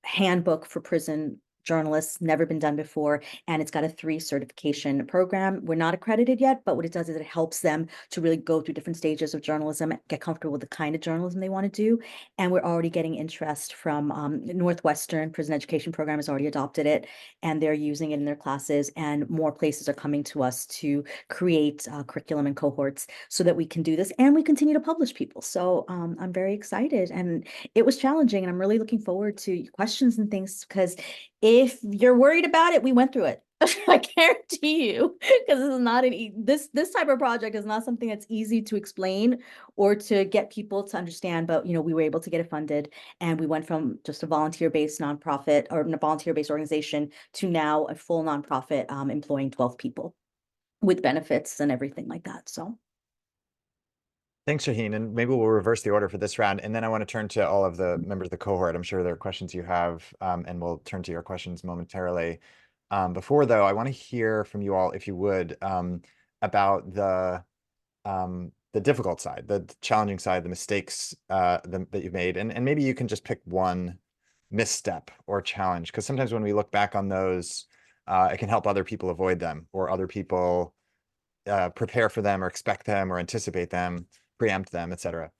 handbook for prison journalists, never been done before, and it's got a 3 certification program. We're not accredited yet, but what it does is it helps them to really go through different stages of journalism, get comfortable with the kind of journalism they want to do. And we're already getting interest from Northwestern Prison Education Program has already adopted it, and they're using it in their classes, and more places are coming to us to create curriculum and cohorts so that we can do this, and we continue to publish people. So I'm very excited, and it was challenging, and I'm really looking forward to questions and things, because if you're worried about it, we went through it. I guarantee you, because this is not this type of project is not something that's easy to explain or to get people to understand. But we were able to get it funded, and we went from just a volunteer-based nonprofit or a volunteer-based organization to now a full nonprofit employing 12 people with benefits and everything like that. So. Thanks, Shaheen. And maybe we'll reverse the order for this round. And then I want to turn to all of the members of the cohort. I'm sure there are questions you have, and we'll turn to your questions momentarily. Before, though, I want to hear from you all, if you would, about the difficult side, the challenging side, the mistakes that you've made. And maybe you can just pick one misstep or challenge, because sometimes when we look back on those, it can help other people avoid them, or other people prepare for them or expect them or anticipate them, preempt them, etc.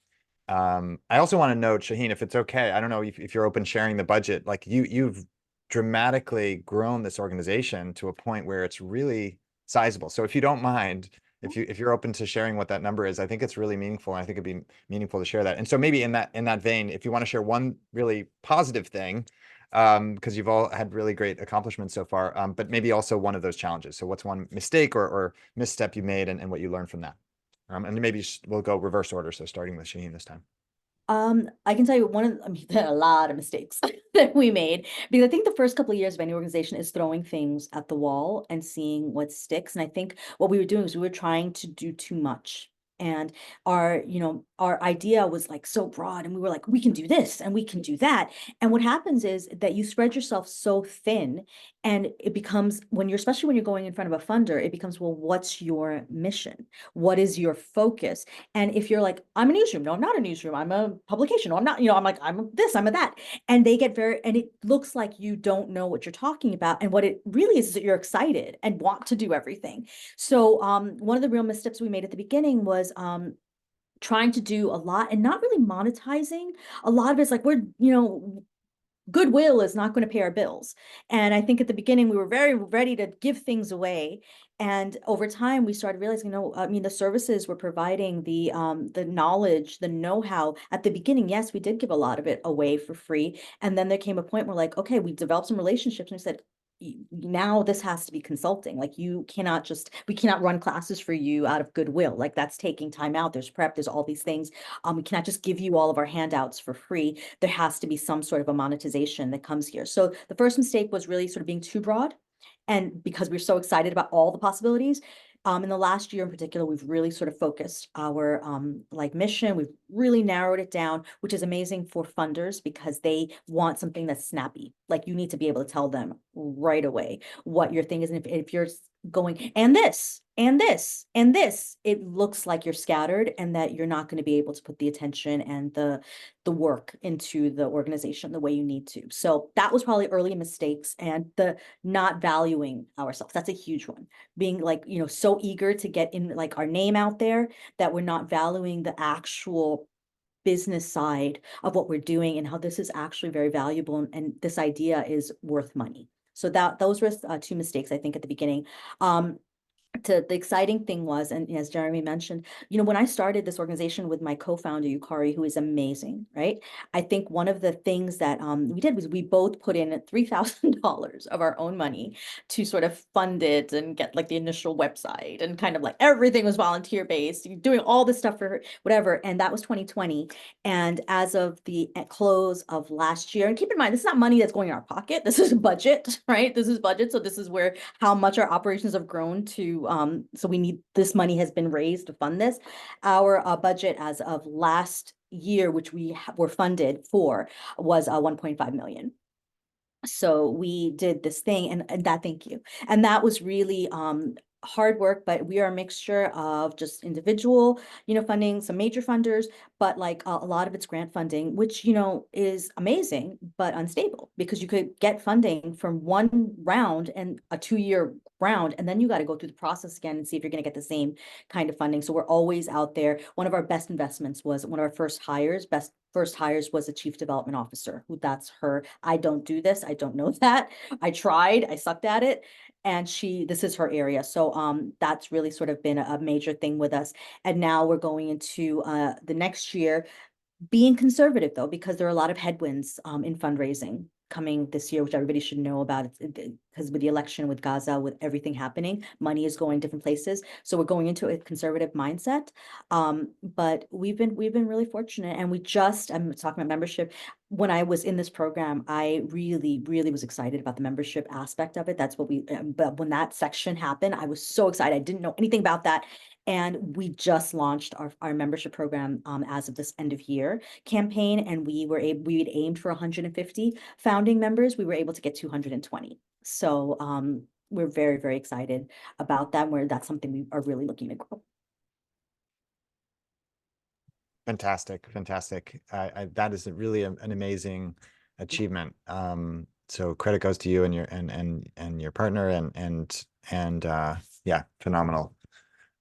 I also want to note, Shaheen, if it's okay, I don't know if you're open sharing the budget, like you've dramatically grown this organization to a point where it's really sizable. So if you don't mind, if you're open to sharing what that number is, I think it's really meaningful, and I think it'd be meaningful to share that. And so maybe in that vein, if you want to share one really positive thing, because you've all had really great accomplishments so far, but maybe also one of those challenges. So what's one mistake or misstep you made, and what you learned from that? And maybe we'll go reverse order. So starting with Shaheen this time. I can tell you there are a lot of mistakes that we made, because I think the first couple of years of any organization is throwing things at the wall and seeing what sticks. And I think what we were doing is we were trying to do too much. And our idea was like so broad, and we were like, we can do this and we can do that. And what happens is that you spread yourself so thin, and it becomes, especially when you're going in front of a funder, it becomes, well, what's your mission? What is your focus? And if you're like, I'm a newsroom, no, I'm not a newsroom, I'm a publication, no, I'm not, I'm like, I'm this, I'm a that. And they get and it looks like you don't know what you're talking about. And what it really is that you're excited and want to do everything. So one of the real missteps we made at the beginning was trying to do a lot and not really monetizing. A lot of it's like, goodwill is not going to pay our bills. And I think at the beginning we were very ready to give things away. And over time we started realizing, the services we're providing, the knowledge, the know-how at the beginning, yes, we did give a lot of it away for free. And then there came a point where like, okay, we developed some relationships and we said, now this has to be consulting. Like we cannot run classes for you out of goodwill. Like that's taking time out. There's prep, there's all these things. We cannot just give you all of our handouts for free. There has to be some sort of a monetization that comes here. So the first mistake was really sort of being too broad. And because we're so excited about all the possibilities, in the last year in particular, we've really sort of focused our mission. We've really narrowed it down, which is amazing for funders because they want something that's snappy. Like you need to be able to tell them right away what your thing is. And if you're going, and this, and this, and this, it looks like you're scattered and that you're not going to be able to put the attention and the work into the organization the way you need to. So that was probably early mistakes, and the not valuing ourselves. That's a huge one. Being like, so eager to get in like our name out there that we're not valuing the actual business side of what we're doing and how this is actually very valuable, and this idea is worth money. So those were two mistakes I think at the beginning. The exciting thing was, and as Jeremy mentioned, when I started this organization with my co-founder, Yukari, who is amazing, right? I think one of the things that we did was we both put in $3,000 of our own money to sort of fund it and get like the initial website, and kind of like everything was volunteer based, doing all this stuff for whatever. And that was 2020. And as of the close of last year, and keep in mind, this is not money that's going in our pocket. This is budget, right? This is budget. So this is where how much our operations have grown to. So this money has been raised to fund this. Our budget as of last year, which we were funded for, was 1.5 million. So we did this thing, and that, thank you. And that was really hard work, but we are a mixture of just individual, funding, some major funders, but like a lot of it's grant funding, which, is amazing, but unstable, because you could get funding from one round and a 2-year round, and then you got to go through the process again and see if you're going to get the same kind of funding. So we're always out there. One of our best investments was one of our first hires was a chief development officer, that's her. I don't do this. I don't know that. I tried, I sucked at it. And this is her area. So that's really sort of been a major thing with us. And now we're going into the next year being conservative, though, because there are a lot of headwinds in fundraising coming this year, which everybody should know about, because with the election, with Gaza, with everything happening, money is going different places. So we're going into a conservative mindset. But we've been really fortunate, and I'm talking about membership. When I was in this program, I really, really was excited about the membership aspect of it. That's what but when that section happened, I was so excited. I didn't know anything about that. And we just launched our membership program as of this end of year campaign, and we had aimed for 150 founding members. We were able to get 220. So we're very, very excited about that, where that's something we are really looking to grow. Fantastic. That is really an amazing achievement. So credit goes to you and your partner, and yeah, phenomenal.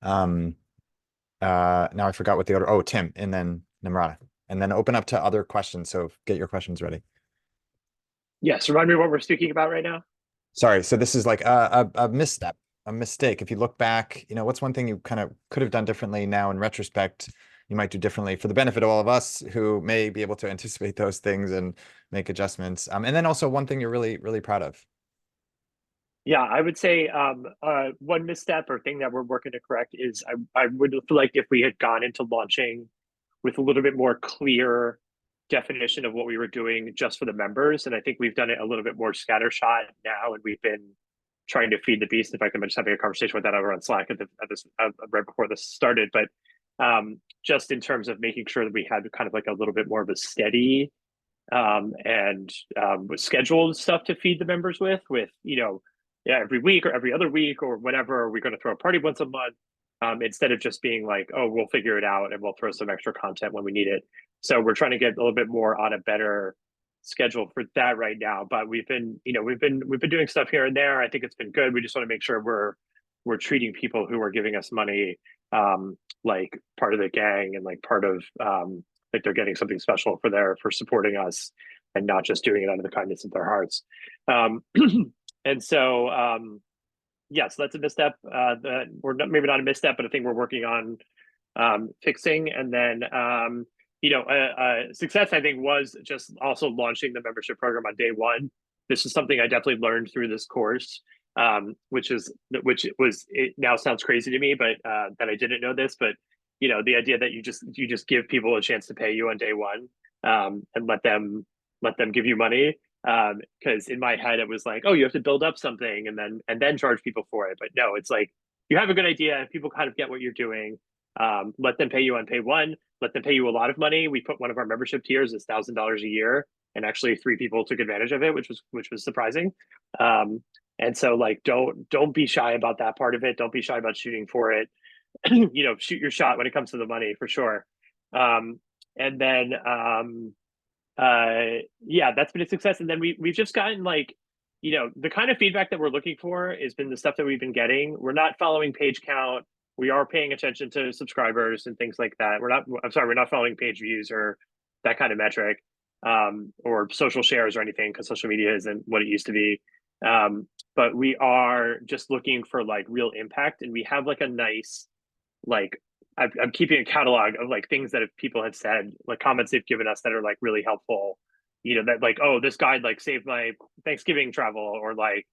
Now I forgot what the order. Oh, Tim, and then Namrata, and then open up to other questions. So get your questions ready. Yes, remind me what we're speaking about right now. Sorry. So this is like a misstep, a mistake. If you look back, what's one thing you kind of could have done differently now in retrospect, you might do differently for the benefit of all of us who may be able to anticipate those things and make adjustments. And then also one thing you're really, really proud of. Yeah, I would say one misstep or thing that we're working to correct is I would feel like if we had gone into launching with a little bit more clear definition of what we were doing just for the members. And I think we've done it a little bit more scattershot now, and we've been trying to feed the beast. In fact, I'm just having a conversation with that over on Slack right before this started. But just in terms of making sure that we had kind of like a little bit more of a steady and scheduled stuff to feed the members with, yeah, every week or every other week or whatever. We're going to throw a party once a month instead of just being like, oh, we'll figure it out and we'll throw some extra content when we need it. So we're trying to get a little bit more on a better schedule for that right now. But we've been doing stuff here and there. I think it's been good. We just want to make sure we're treating people who are giving us money like part of the gang and like part of like they're getting something special for supporting us and not just doing it out of the kindness of their hearts. And so yeah, so that's a misstep that we're maybe not a misstep, but I think we're working on fixing. And then success, I think, was just also launching the membership program on day one. This is something I definitely learned through this course, which it now sounds crazy to me, but that I didn't know this, but the idea that you just give people a chance to pay you on day one and let them give you money. Because in my head it was like, oh, you have to build up something and then charge people for it. But no, it's like you have a good idea, people kind of get what you're doing. Let them pay you on pay one, let them pay you a lot of money. We put one of our membership tiers as $1,000 a year, and actually 3 people took advantage of it, which was surprising. And so like don't be shy about that part of it. Don't be shy about shooting for it. Shoot your shot when it comes to the money, for sure. And then yeah, that's been a success. And then we've just gotten like, the kind of feedback that we're looking for has been the stuff that we've been getting. We're not following page count. We are paying attention to subscribers and things like that. We're not following page views or that kind of metric, or social shares or anything, because social media isn't what it used to be. But we are just looking for like real impact, and we have like a nice, like, I'm keeping a catalog of like things that people have said, like comments they've given us that are like really helpful, that like, oh, this guide like saved my Thanksgiving travel, or like,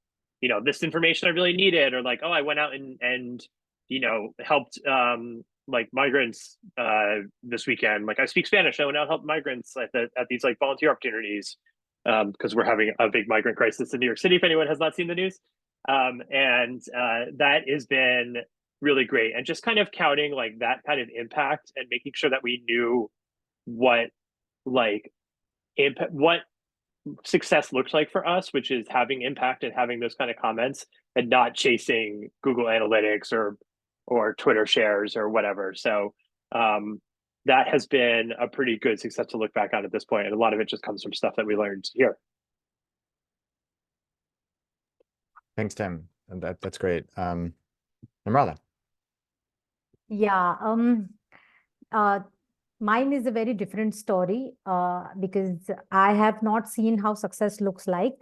this information I really needed, or like, oh, I went out and helped like migrants this weekend. Like, I speak Spanish, I went out and helped migrants at these like volunteer opportunities, because we're having a big migrant crisis in New York City, if anyone has not seen the news. And that has been really great. And just kind of counting like that kind of impact and making sure that we knew what success looks like for us, which is having impact and having those kind of comments and not chasing Google Analytics or Twitter shares or whatever. So that has been a pretty good success to look back on at this point. And a lot of it just comes from stuff that we learned here. Thanks, Tim. And that's great. Namrata. Yeah, mine is a very different story because I have not seen how success looks like.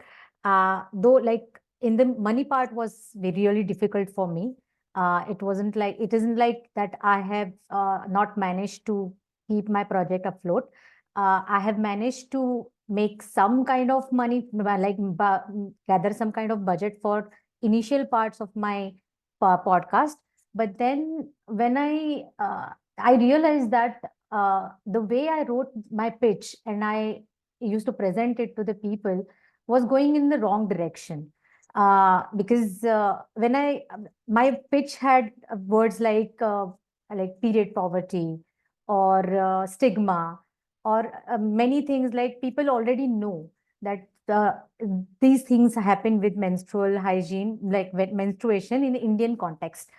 Though, like, in the money part was really difficult for me. It isn't like that I have not managed to keep my project afloat. I have managed to make some kind of money, like gather some kind of budget for initial parts of my podcast. But then when I realized that the way I wrote my pitch and I used to present it to the people was going in the wrong direction. Because when my pitch had words like period poverty or stigma or many things, like people already know that these things happen with menstrual hygiene, like menstruation in the Indian context.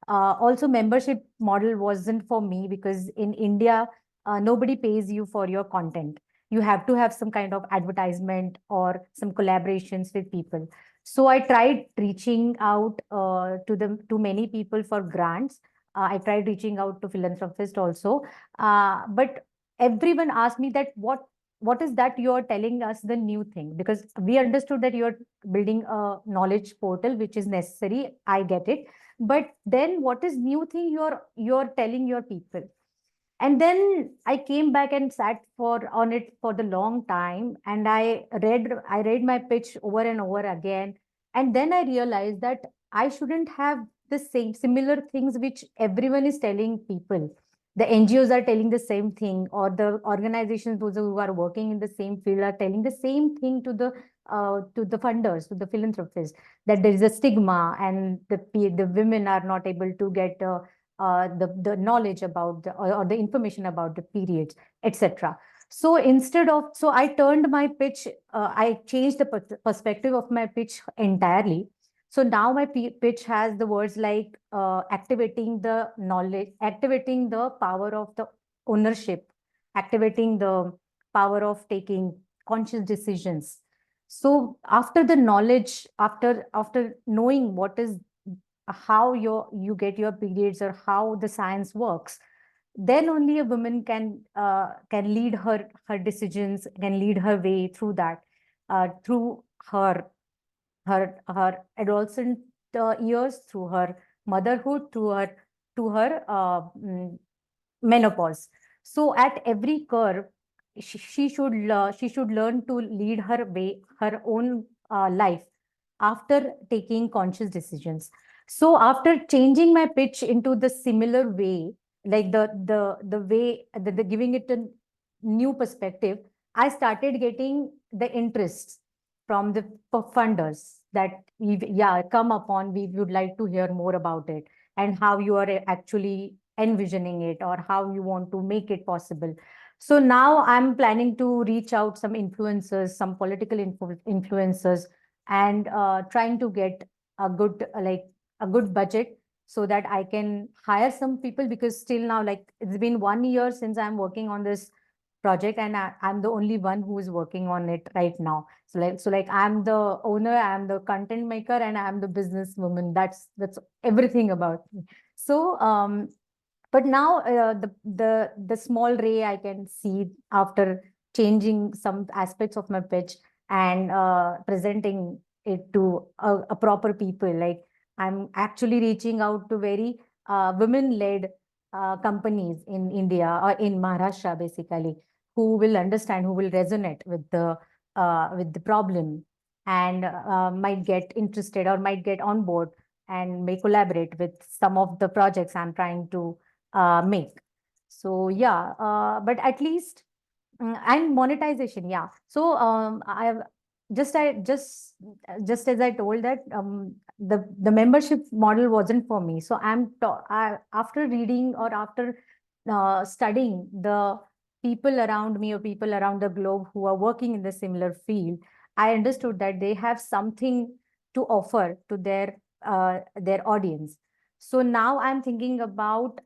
Also, membership model wasn't for me because in India, nobody pays you for your content. You have to have some kind of advertisement or some collaborations with people. So I tried reaching out to many people for grants. I tried reaching out to philanthropists also. But everyone asked me that what is that you're telling us the new thing? Because we understood that you're building a knowledge portal, which is necessary. I get it. But then what is new thing you're telling your people? And then I came back and sat on it for the long time, and I read my pitch over and over again. And then I realized that I shouldn't have the same similar things which everyone is telling people. The NGOs are telling the same thing, or the organizations, those who are working in the same field, are telling the same thing to the funders, to the philanthropists, that there is a stigma and the women are not able to get the knowledge about or the information about the periods, etc. So instead of, so I turned my pitch, I changed the perspective of my pitch entirely. So now my pitch has the words like activating the knowledge, activating the power of the ownership, activating the power of taking conscious decisions. So after the knowledge, after knowing what is, how you get your periods or how the science works, then only a woman can lead her decisions, can lead her way through that, through her adolescent years, through her motherhood, to her menopause. So at every curve, she should learn to lead her way, her own life, after taking conscious decisions. So after changing my pitch into the similar way, like the way the giving it a new perspective, I started getting the interests from the funders that yeah, come upon, we would like to hear more about it, and how you are actually envisioning it, or how you want to make it possible. So now I'm planning to reach out some influencers, some political influencers, and trying to get a good a good budget, so that I can hire some people, because still now, like, it's been 1 year since I'm working on this project, and I'm the only one who is working on it right now. So like I'm the owner, I'm the content maker, and I'm the businesswoman. That's everything about me. So but now the small ray I can see after changing some aspects of my pitch, and presenting it to a proper people. Like, I'm actually reaching out to very women-led companies in India, or in Maharashtra basically, who will understand, who will resonate with the problem, and might get interested, or might get on board, and may collaborate with some of the projects I'm trying to make. So yeah, but at least and monetization, yeah. So I just as I told that the membership model wasn't for me. So after reading, or after studying the people around me, or people around the globe who are working in the similar field, I understood that they have something to offer to their audience. So now I'm thinking about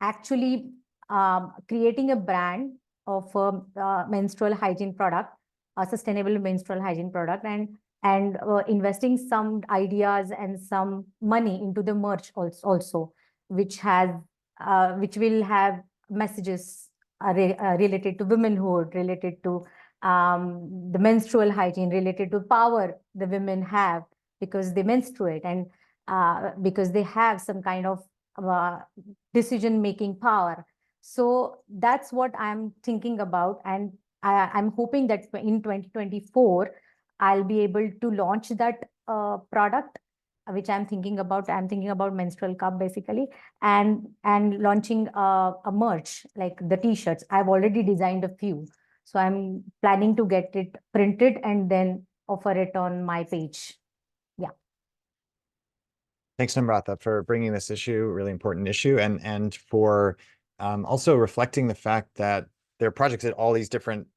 actually creating a brand of a menstrual hygiene product, a sustainable menstrual hygiene product, and investing some ideas and some money into the merch also, which will have messages related to womanhood, related to the menstrual hygiene, related to power the women have because they menstruate, and because they have some kind of decision-making power. So that's what I'm thinking about. And I'm hoping that in 2024, I'll be able to launch that product, which I'm thinking about. I'm thinking about menstrual cup basically, and launching a merch like the t-shirts. I've already designed a few. So I'm planning to get it printed and then offer it on my page. Yeah. Thanks, Namrata, for bringing this issue, really important issue, and for also reflecting the fact that there are projects at all these different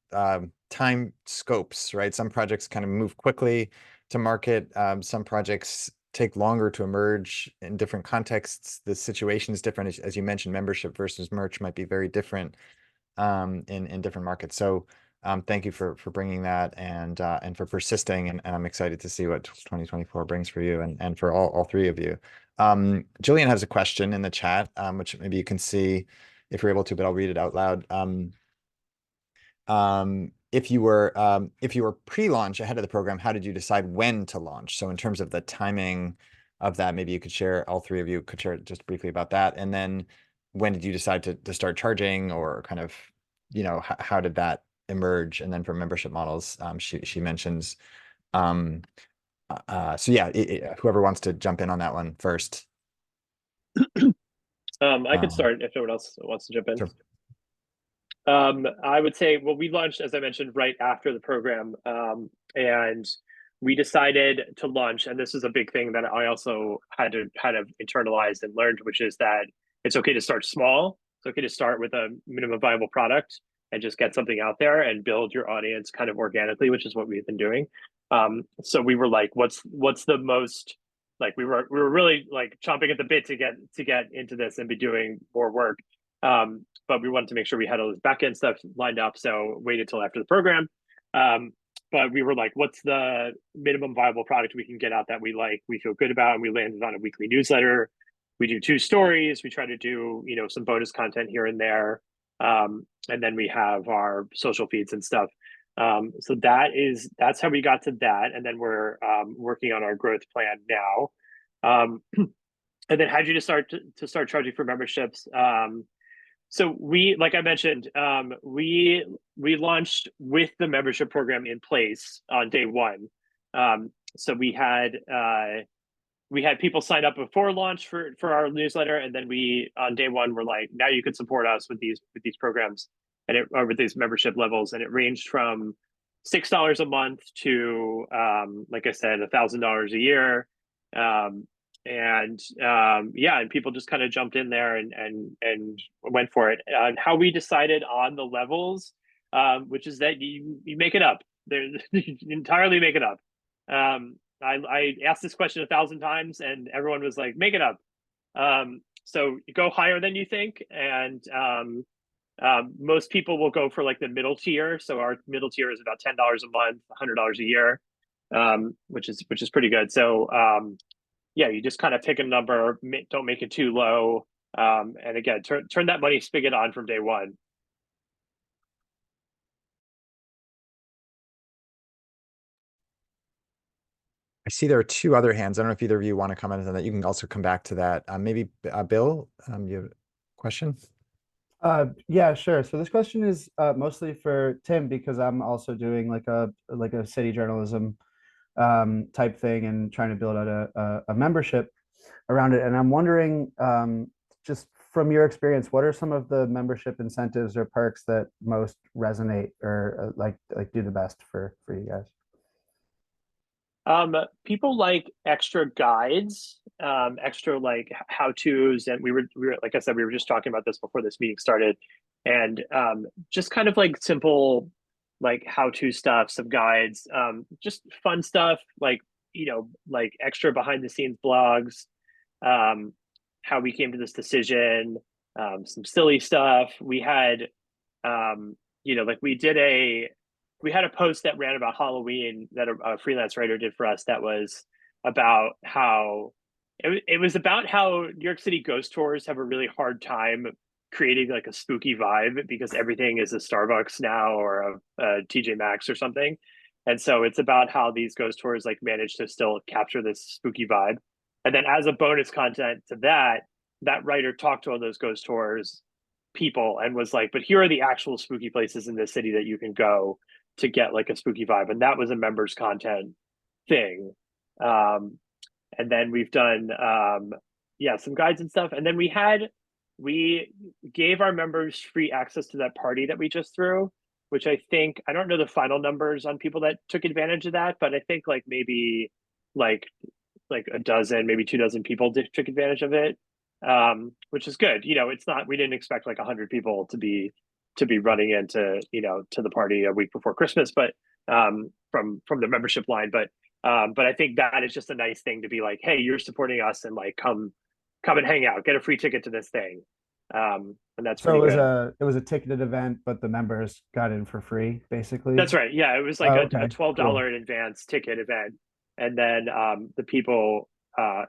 time scopes, right? Some projects kind of move quickly to market. Some projects take longer to emerge in different contexts. The situation is different. As you mentioned, membership versus merch might be very different in different markets. So thank you for bringing that, and for persisting, and I'm excited to see what 2024 brings for you, and for all three of you. Jillian has a question in the chat, which maybe you can see if you're able to, but I'll read it out loud. If you were pre-launch ahead of the program, how did you decide when to launch? So in terms of the timing of that, maybe you could share, all three of you could share just briefly about that. And then when did you decide to start charging, or kind of, how did that emerge? And then for membership models, she mentions, so yeah, whoever wants to jump in on that one first. I could start if no one else wants to jump in. Sure. I would say, well, we launched, as I mentioned, right after the program, and we decided to launch, and this is a big thing that I also had to kind of internalize and learned, which is that it's okay to start small. It's okay to start with a minimum viable product and just get something out there and build your audience kind of organically, which is what we've been doing. So we were like, what's the most, like we were really like chomping at the bit to get into this and be doing more work. But we wanted to make sure we had all this backend stuff lined up. So waited till after the program. But we were like, what's the minimum viable product we can get out that we like, we feel good about? And we landed on a weekly newsletter. We do 2 stories. We try to do, you know, some bonus content here and there. And then we have our social feeds and stuff. So that's how we got to that. And then we're working on our growth plan now. And then how'd you start charging for memberships? So we, like I mentioned, we launched with the membership program in place on day 1. So we had people sign up before launch for our newsletter, and then we on day 1 were like, now you can support us with these programs and with these membership levels, and it ranged from $6 a month to like I said, $1,000 a year. And people just kind of jumped in there and went for it. How we decided on the levels, which is that you make it up. You entirely make it up. I asked this question 1,000 times, and everyone was like, "Make it up." So you go higher than you think, and most people will go for like the middle tier. So our middle tier is about $10 a month, $100 a year, which is pretty good. So you just kind of pick a number, don't make it too low, and again, turn that money spigot on from day 1. I see there are 2 other hands. I don't know if either of you want to comment on that. You can also come back to that. Maybe Bill, you have a question? Yeah, sure. So this question is mostly for Tim, because I'm also doing like a city journalism type thing and trying to build out a membership around it. And I'm wondering, just from your experience, what are some of the membership incentives or perks that most resonate or like do the best for you guys? People like extra guides, extra like how-tos, and we were like I said, we were just talking about this before this meeting started, and just kind of like simple like how-to stuff, some guides, just fun stuff like, you know, like extra behind the scenes blogs, how we came to this decision, some silly stuff. We had you know, like we had a post that ran about Halloween that a freelance writer did for us that was about how it was about how New York City ghost tours have a really hard time creating like a spooky vibe because everything is a Starbucks now or a TJ Maxx or something. And so it's about how these ghost tours like manage to still capture this spooky vibe. And then as a bonus content to that writer talked to all those ghost tours people and was like, but here are the actual spooky places in the city that you can go to get like a spooky vibe. And that was a members content thing. And then we've done some guides and stuff. And then we gave our members free access to that party that we just threw, which I think, I don't know the final numbers on people that took advantage of that, but I think like maybe like a dozen, maybe 2 dozen people took advantage of it, which is good. You know, it's not, we didn't expect like 100 people to be running into, you know, to the party a week before Christmas, but from the membership line. But I think that is just a nice thing to be like, hey, you're supporting us and like come and hang out, get a free ticket to this thing. And that's So it was a ticketed event, but the members got in for free, basically. That's right. Yeah, it was like a $12 in cool. advance ticket event, and then the people,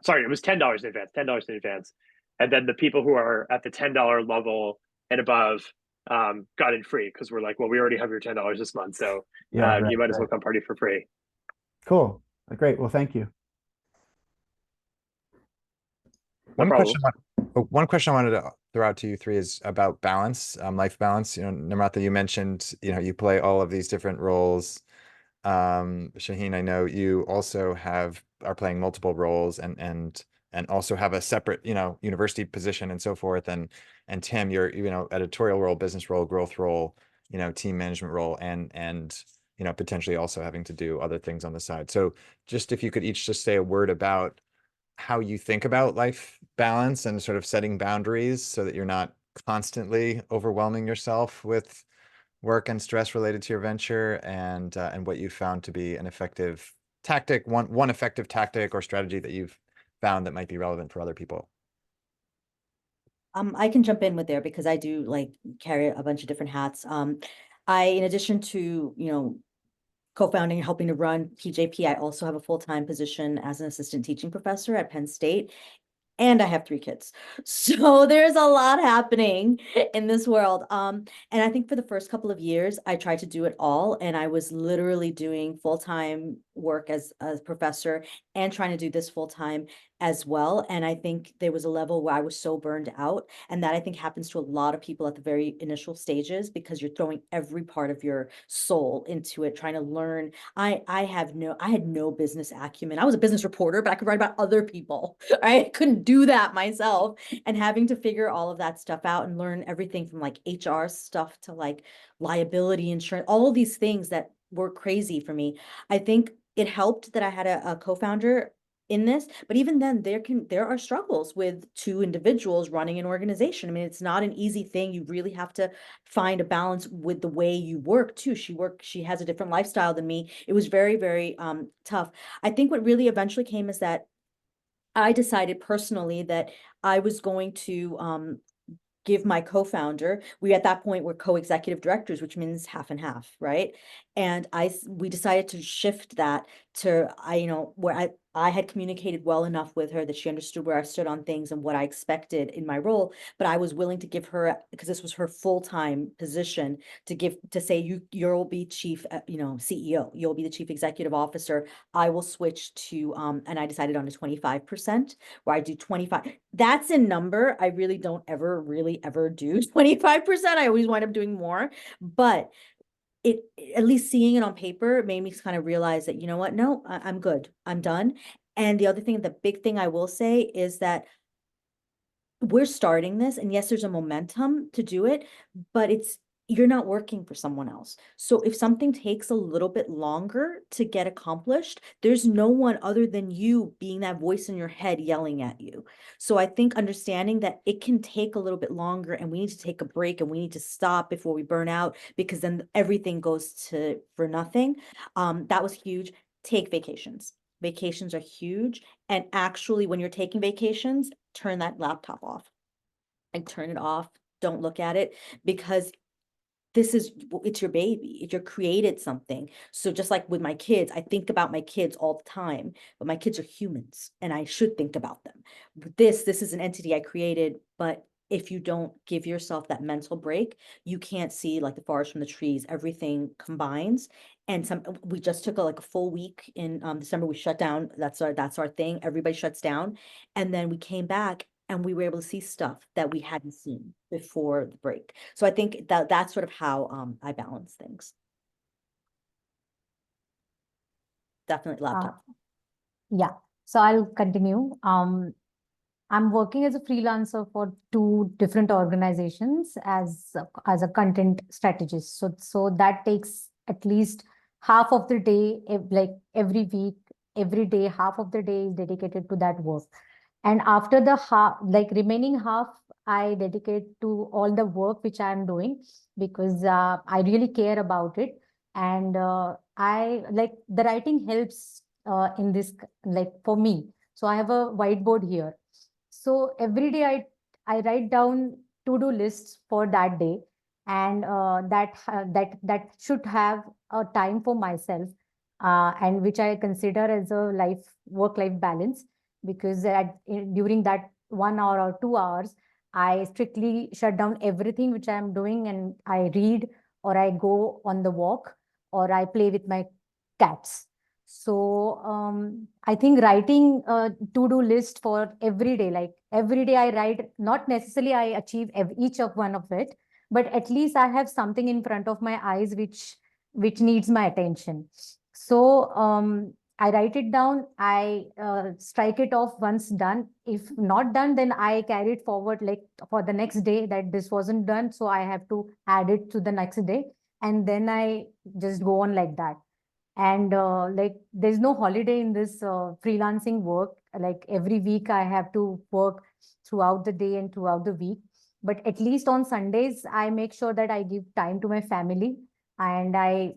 sorry, it was $10 in advance, $10 in advance, and then the people who are at the $10 level and above got in free because we're like, well, we already have your $10 this month, so you might as well come party for free. Cool. Great. Well, thank you. No problem. One question I wanted to throw out to you 3 is about balance, life balance. You know, Namrata, you mentioned, you know, you play all of these different roles. Shaheen, I know you also are playing multiple roles and also have a separate, you know, university position and so forth. And Tim, you're, you know, editorial role, business role, growth role, you know, team management role, and you know, potentially also having to do other things on the side. So just if you could each just say a word about how you think about life balance and sort of setting boundaries so that you're not constantly overwhelming yourself with work and stress related to your venture, and what you found to be an effective tactic, one effective tactic or strategy that you've found that might be relevant for other people. I can jump in with there because I do like carry a bunch of different hats. In addition to, co-founding and helping to run PJP, I also have a full-time position as an assistant teaching professor at Penn State. And I have 3 kids. So there's a lot happening in this world. And I think for the first couple of years, I tried to do it all. And I was literally doing full-time work as a professor and trying to do this full-time as well. And I think there was a level where I was so burned out. And that I think happens to a lot of people at the very initial stages because you're throwing every part of your soul into it, trying to learn. I had no business acumen. I was a business reporter, but I could write about other people. I couldn't do that myself, and having to figure all of that stuff out and learn everything from like HR stuff to like liability insurance, all of these things that were crazy for me. I think it helped that I had a co-founder in this, but even then there are struggles with 2 individuals running an organization. I mean, it's not an easy thing. You really have to find a balance with the way you work too. She has a different lifestyle than me. It was very, very tough. I think what really eventually came is that I decided personally that I was going to give my co-founder, we at that point were co-executive directors, which means half and half, right? And we decided to shift that to, where I had communicated well enough with her that she understood where I stood on things and what I expected in my role, but I was willing to give her, because this was her full-time position, to say, you'll be chief, CEO, you'll be the chief executive officer. I will switch to, and I decided on a 25%, where I do 25. That's a number I really don't ever do 25%. I always wind up doing more, but it, at least seeing it on paper, made me kind of realize that, you know what, no, I'm good, I'm done. And the other thing, the big thing I will say is that we're starting this, and yes, there's a momentum to do it, but you're not working for someone else. So if something takes a little bit longer to get accomplished, there's no one other than you being that voice in your head yelling at you. So I think understanding that it can take a little bit longer, and we need to take a break, and we need to stop before we burn out, because then everything goes for nothing. That was huge. Take vacations. Vacations are huge. And actually, when you're taking vacations, turn that laptop off. And turn it off. Don't look at it, because it's your baby. If you created something. So just like with my kids, I think about my kids all the time, but my kids are humans and I should think about them. This is an entity I created, but if you don't give yourself that mental break, you can't see like the forest from the trees. Everything combines. And we just took a full week in December. We shut down. That's our thing. Everybody shuts down. And then we came back and we were able to see stuff that we hadn't seen before the break. So I think that's sort of how I balance things. Definitely laptop. Yeah, so I'll continue. I'm working as a freelancer for 2 different organizations as a content strategist. So that takes at least half of the day, like every week, every day, half of the day is dedicated to that work. And after the remaining half, I dedicate to all the work which I'm doing, because I really care about it. And I like the writing helps in this, like for me. So I have a whiteboard here. So every day I write down to-do lists for that day, and that should have a time for myself, and which I consider as a work-life balance, because during that 1 hour or 2 hours, I strictly shut down everything which I am doing, and I read, or I go on the walk, or I play with my cats. So I think writing a to-do list for every day, like every day I write, not necessarily I achieve each of one of it, but at least I have something in front of my eyes which needs my attention. So I write it down, I strike it off once done. If not done, then I carry it forward like for the next day, that this wasn't done, so I have to add it to the next day. and then I just go on like that. And like there's no holiday in this freelancing work. Like every week I have to work throughout the day and throughout the week. But at least on Sundays, I make sure that I give time to my family, and I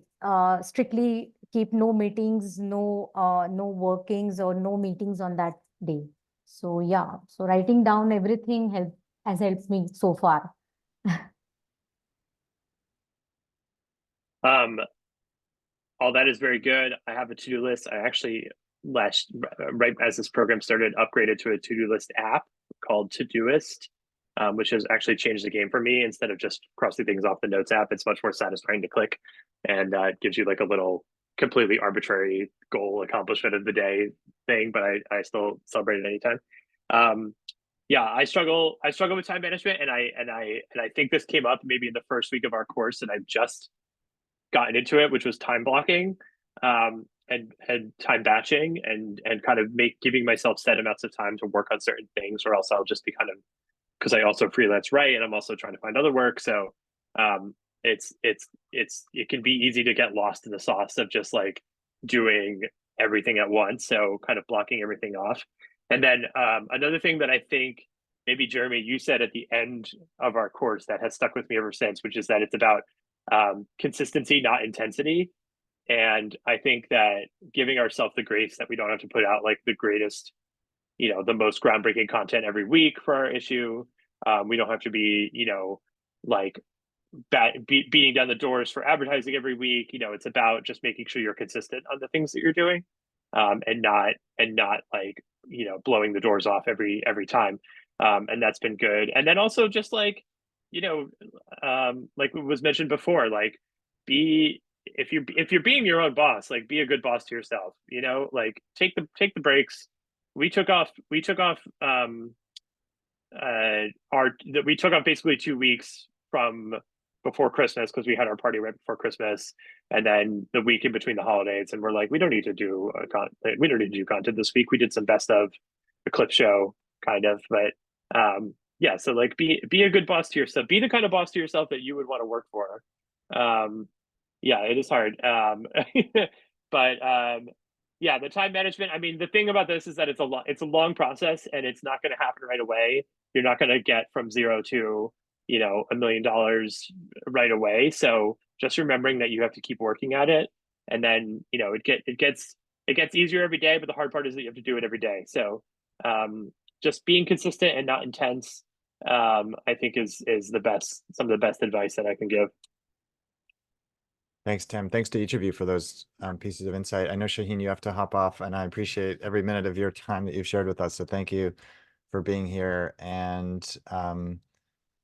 strictly keep no meetings, no workings or no meetings on that day. So yeah, so writing down everything has helped me so far. All that is very good. I have a to-do list. I actually right as this program started, upgraded to a to-do list app called Todoist, which has actually changed the game for me. Instead of just crossing things off the notes app, it's much more satisfying to click, and it gives you like a little completely arbitrary goal accomplishment of the day thing, but I still celebrate it anytime. Yeah, I struggle with time management, and I think this came up maybe in the first week of our course, and I've just gotten into it, which was time blocking, and time batching, and kind of giving myself set amounts of time to work on certain things, or else I'll just be kind of, because I also freelance write, and I'm also trying to find other work. So it can be easy to get lost in the sauce of just like doing everything at once. So kind of blocking everything off. And then another thing that I think maybe Jeremy, you said at the end of our course that has stuck with me ever since, which is that it's about consistency, not intensity. And I think that giving ourselves the grace that we don't have to put out like the greatest, the most groundbreaking content every week for our issue. We don't have to be, like beating down the doors for advertising every week. It's about just making sure you're consistent on the things that you're doing, and not like, blowing the doors off every time. And that's been good. And then also just like, like it was mentioned before, like if you're being your own boss, like be a good boss to yourself, like take the breaks. We took off we took off basically 2 weeks from before Christmas, because we had our party right before Christmas, and then the week in between the holidays, and we're like, we don't need to do content this week. We did some best of the clip show kind of, but yeah, so like be a good boss to yourself. Be the kind of boss to yourself that you would want to work for. Yeah, it is hard. But yeah, the time management. I mean, the thing about this is that it's a long process, and it's not going to happen right away. You're not going to get from zero to $1 million right away. So just remembering that you have to keep working at it, and then it gets easier every day. But the hard part is that you have to do it every day. So just being consistent and not intense, I think is some of the best advice that I can give. Thanks, Tim. Thanks to each of you for those pieces of insight. I know, Shaheen, you have to hop off, and I appreciate every minute of your time that you've shared with us. So thank you for being here. And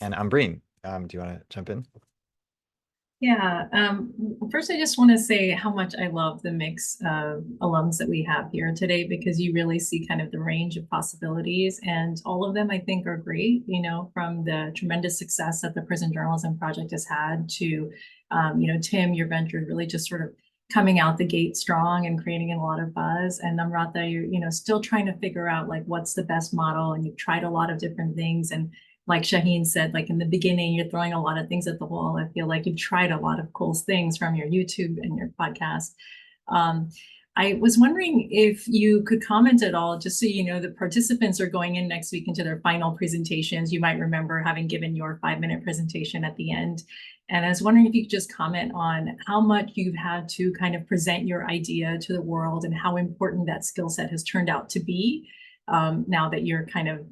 Ambreen, do you want to jump in? Yeah, first I just want to say how much I love the mix of alums that we have here today, because you really see kind of the range of possibilities, and all of them I think are great, from the tremendous success that the Prison Journalism Project has had to, Tim, your venture really just sort of coming out the gate strong and creating a lot of buzz, and Namrata, you're, still trying to figure out like what's the best model, and you've tried a lot of different things, and like Shaheen said, like in the beginning, you're throwing a lot of things at the wall. I feel like you've tried a lot of cool things from your YouTube and your podcast. I was wondering if you could comment at all, just so you know, the participants are going in next week into their final presentations. You might remember having given your 5-minute presentation at the end. And I was wondering if you could just comment on how much you've had to kind of present your idea to the world, and how important that skill set has turned out to be now that you're kind of,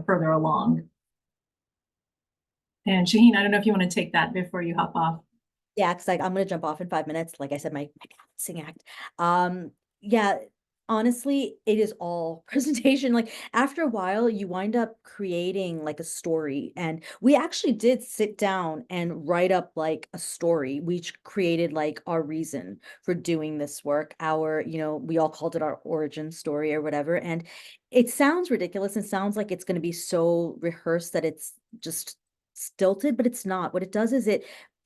further along. And Shaheen, I don't know if you want to take that before you hop off. Yeah, because I'm going to jump off in 5 minutes. Like I said, my balancing act. Yeah, honestly, it is all presentation. Like after a while, you wind up creating like a story. And we actually did sit down and write up like a story. We each created like our reason for doing this work. We all called it our origin story or whatever. And it sounds ridiculous and sounds like it's going to be so rehearsed that it's just stilted, but it's not. What it does is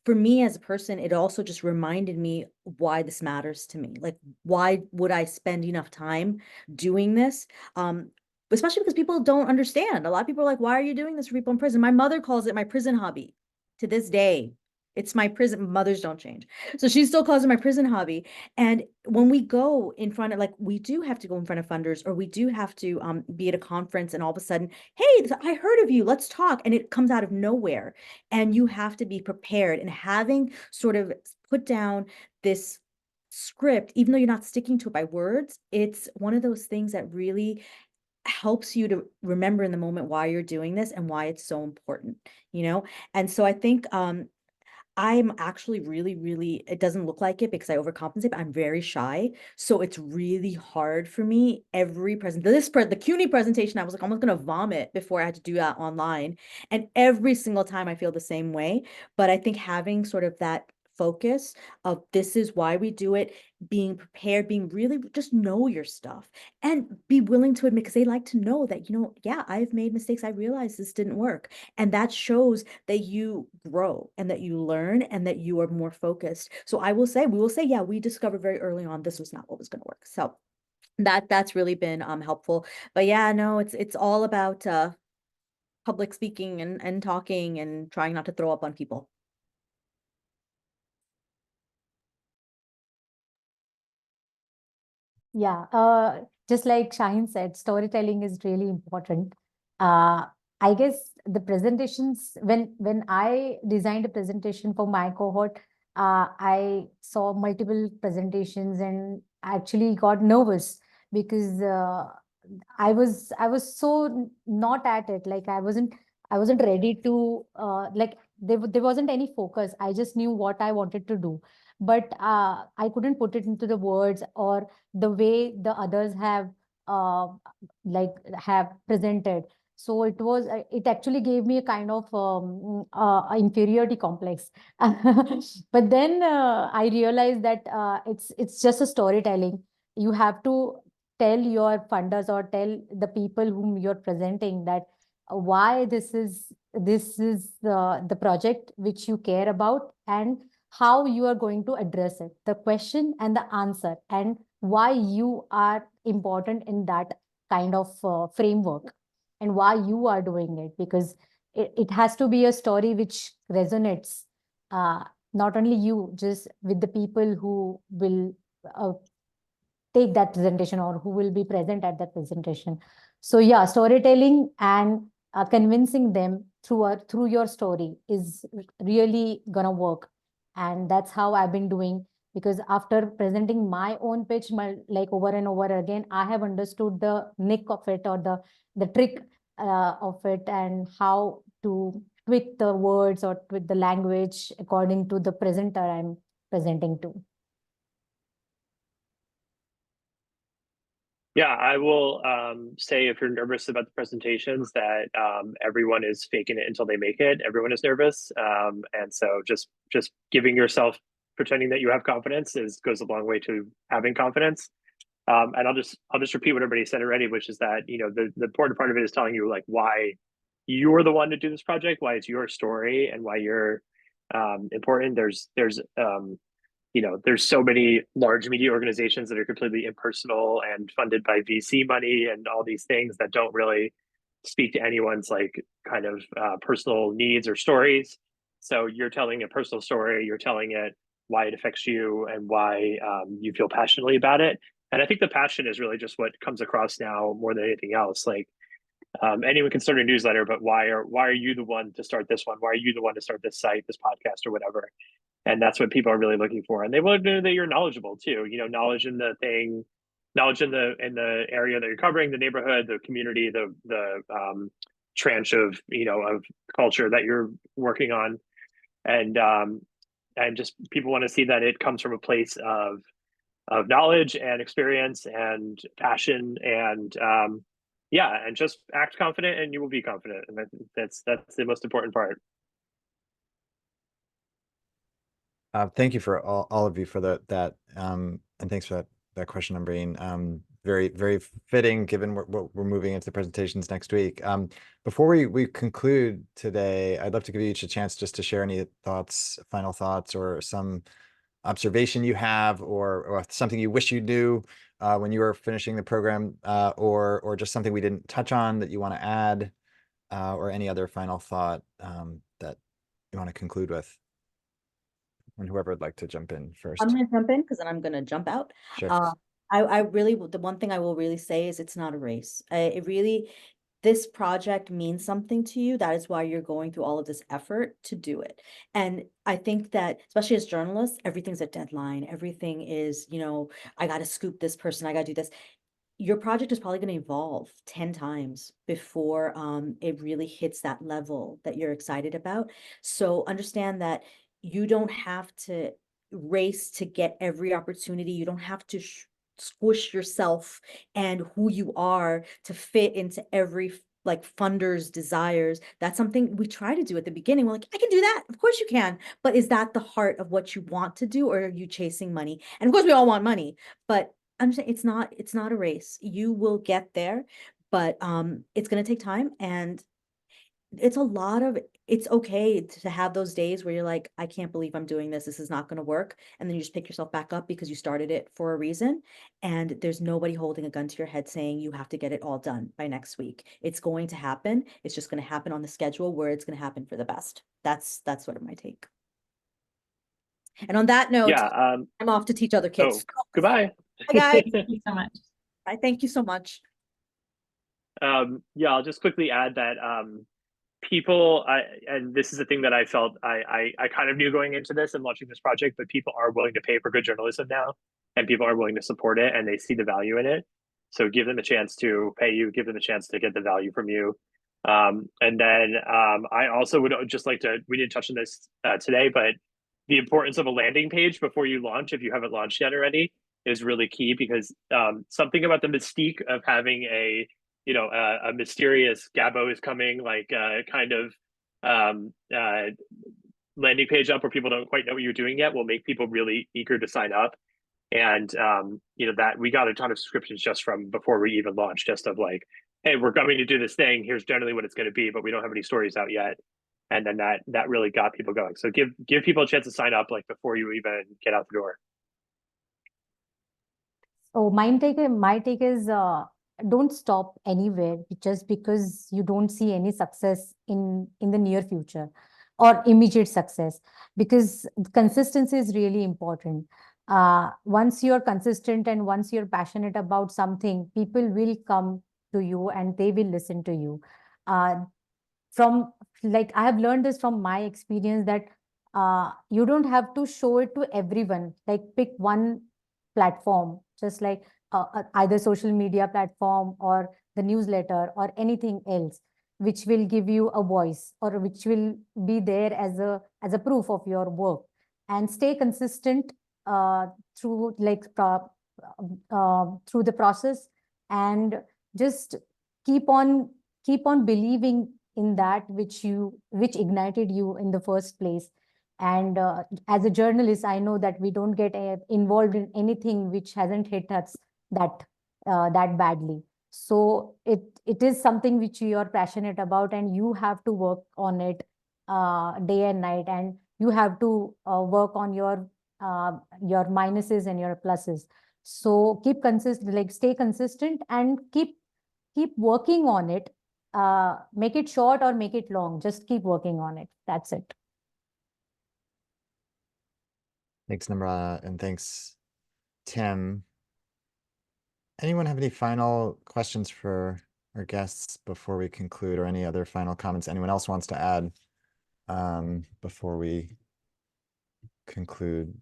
for me as a person, it also just reminded me why this matters to me. Like, why would I spend enough time doing this? Especially because people don't understand. A lot of people are like, why are you doing this for people in prison? My mother calls it my prison hobby to this day. It's my prison. Mothers don't change. So she still calls it my prison hobby. And when we go in front of, like, we do have to go in front of funders, or we do have to be at a conference, and all of a sudden, hey, I heard of you, let's talk. And it comes out of nowhere. And you have to be prepared, and having sort of put down this script, even though you're not sticking to it by words, it's one of those things that really helps you to remember in the moment why you're doing this and why it's so important, you know? And so I think I'm actually really, it doesn't look like it because I overcompensate, but I'm very shy. So it's really hard for me. The CUNY presentation, I was like almost gonna vomit before I had to do that online. And every single time I feel the same way. But I think having sort of that focus of this is why we do it, being prepared, being really just know your stuff and be willing to admit, because they like to know that, you know, yeah, I've made mistakes. I realized this didn't work. And that shows that you grow and that you learn and that you are more focused. So we will say, yeah, we discovered very early on this was not what was going to work. So that's really been helpful. But yeah, no, it's all about public speaking and talking and trying not to throw up on people. Yeah, just like Shaheen said, storytelling is really important. I guess the presentations, when I designed a presentation for my cohort, I saw multiple presentations and actually got nervous because I was so not at it. Like I wasn't ready to like there wasn't any focus. I just knew what I wanted to do, but I couldn't put it into the words or the way the others uh, have presented. So it actually gave me a kind of inferiority complex. But then I realized that it's just a storytelling. You have to tell your funders or tell the people whom you're presenting that why this is the project which you care about, and how you are going to address it, the question and the answer, and why you are important in that kind of framework, and why you are doing it, because it has to be a story which resonates, uh, not only you, just with the people who will uh, take that presentation or who will be present at that presentation. So yeah, storytelling and convincing them through your story is really gonna work. And that's how I've been doing, because after presenting my own pitch like over and over again, I have understood the nick of it, or the trick of it, and how to tweak the words or tweak the language according to the presenter I'm presenting to. Yeah, I will say, if you're nervous about the presentations, that everyone is faking it until they make it. Everyone is nervous. And so just giving yourself, pretending that you have confidence goes a long way to having confidence. And I'll just repeat what everybody said already, which is that, you know, the important part of it is telling you like why you're the one to do this project, why it's your story, and why you're important. There's you know, there's so many large media organizations that are completely impersonal and funded by VC money and all these things that don't really speak to anyone's like kind of personal needs or stories. So you're telling a personal story, you're telling it why it affects you and why you feel passionately about it. And I think the passion is really just what comes across now more than anything else. Like anyone can start a newsletter, but why are you the one to start this one? Why are you the one to start this site, this podcast, or whatever? And that's what people are really looking for. And they want to know that you're knowledgeable too. You know, knowledge in the area that you're covering, the neighborhood, the community, the tranche of, you know, of culture that you're working on, and just people want to see that it comes from a place of knowledge and experience and passion, and yeah, and just act confident and you will be confident. And that's the most important part. Thank you for all of you for that. And thanks for that question, Ambreen. Very, very fitting given what we're moving into the presentations next week. Before we conclude today, I'd love to give you each a chance just to share any thoughts, final thoughts, or some observation you have, or something you wish you knew when you were finishing the program, or just something we didn't touch on that you want to add, or any other final thought that you want to conclude with. and whoever would like to jump in first. I'm gonna jump in because then I'm gonna jump out. Sure. I really, the one thing I will really say is it's not a race. It really, this project means something to you. That is why you're going through all of this effort to do it. And I think that, especially as journalists, everything's a deadline. Everything is, you know, I got to scoop this person. I got to do this. Your project is probably going to evolve 10 times before it really hits that level that you're excited about. So understand that you don't have to race to get every opportunity. You don't have to squish yourself and who you are to fit into every like funder's desires. That's something we try to do at the beginning. We're like, I can do that. Of course you can. But is that the heart of what you want to do, or are you chasing money? And of course we all want money, but I'm saying it's not a race. You will get there, but it's going to take time, and it's okay to have those days where you're like, I can't believe I'm doing this. This is not going to work. And then you just pick yourself back up because you started it for a reason. And there's nobody holding a gun to your head saying you have to get it all done by next week. It's going to happen. It's just going to happen on the schedule where it's going to happen for the best. That's sort of my take. And on that note, Yeah. I'm off to teach other kids. Goodbye. Bye, guys. Thank you so much. Bye. Thank you so much. Yeah, I'll just quickly add that people, and this is a thing that I felt I kind of knew going into this and launching this project, but people are willing to pay for good journalism now, and people are willing to support it, and they see the value in it. So give them a chance to pay you, give them a chance to get the value from you. And then I also would just like to, we didn't touch on this today, but the importance of a landing page before you launch, if you haven't launched yet already, is really key, because something about the mystique of having a mysterious Gabo is coming, like kind of landing page up where people don't quite know what you're doing yet, will make people really eager to sign up. And that we got a ton of subscriptions just from before we even launched, just of like, hey, we're coming to do this thing, here's generally what it's going to be, but we don't have any stories out yet. And then that really got people going. So give people a chance to sign up, like, before you even get out the door. So my take is don't stop anywhere just because you don't see any success in the near future or immediate success, because consistency is really important. Once you're consistent and once you're passionate about something, people will come to you and they will listen to you. From like I have learned this from my experience that you don't have to show it to everyone. Like pick one platform, just like either social media platform or the newsletter or anything else, which will give you a voice or which will be there as a proof of your work, and stay consistent through through the process, and just keep on believing in that which ignited you in the first place. And as a journalist, I know that we don't get involved in anything which hasn't hit us that badly. So it is something which you are passionate about, and you have to work on it day and night, and you have to work on your minuses and your pluses. So keep consistent, like stay consistent, and keep working on it. Make it short or make it long. Just keep working on it. That's it. Thanks, Namra, and thanks, Tim. Anyone have any final questions for our guests before we conclude, or any other final comments anyone else wants to add before we conclude?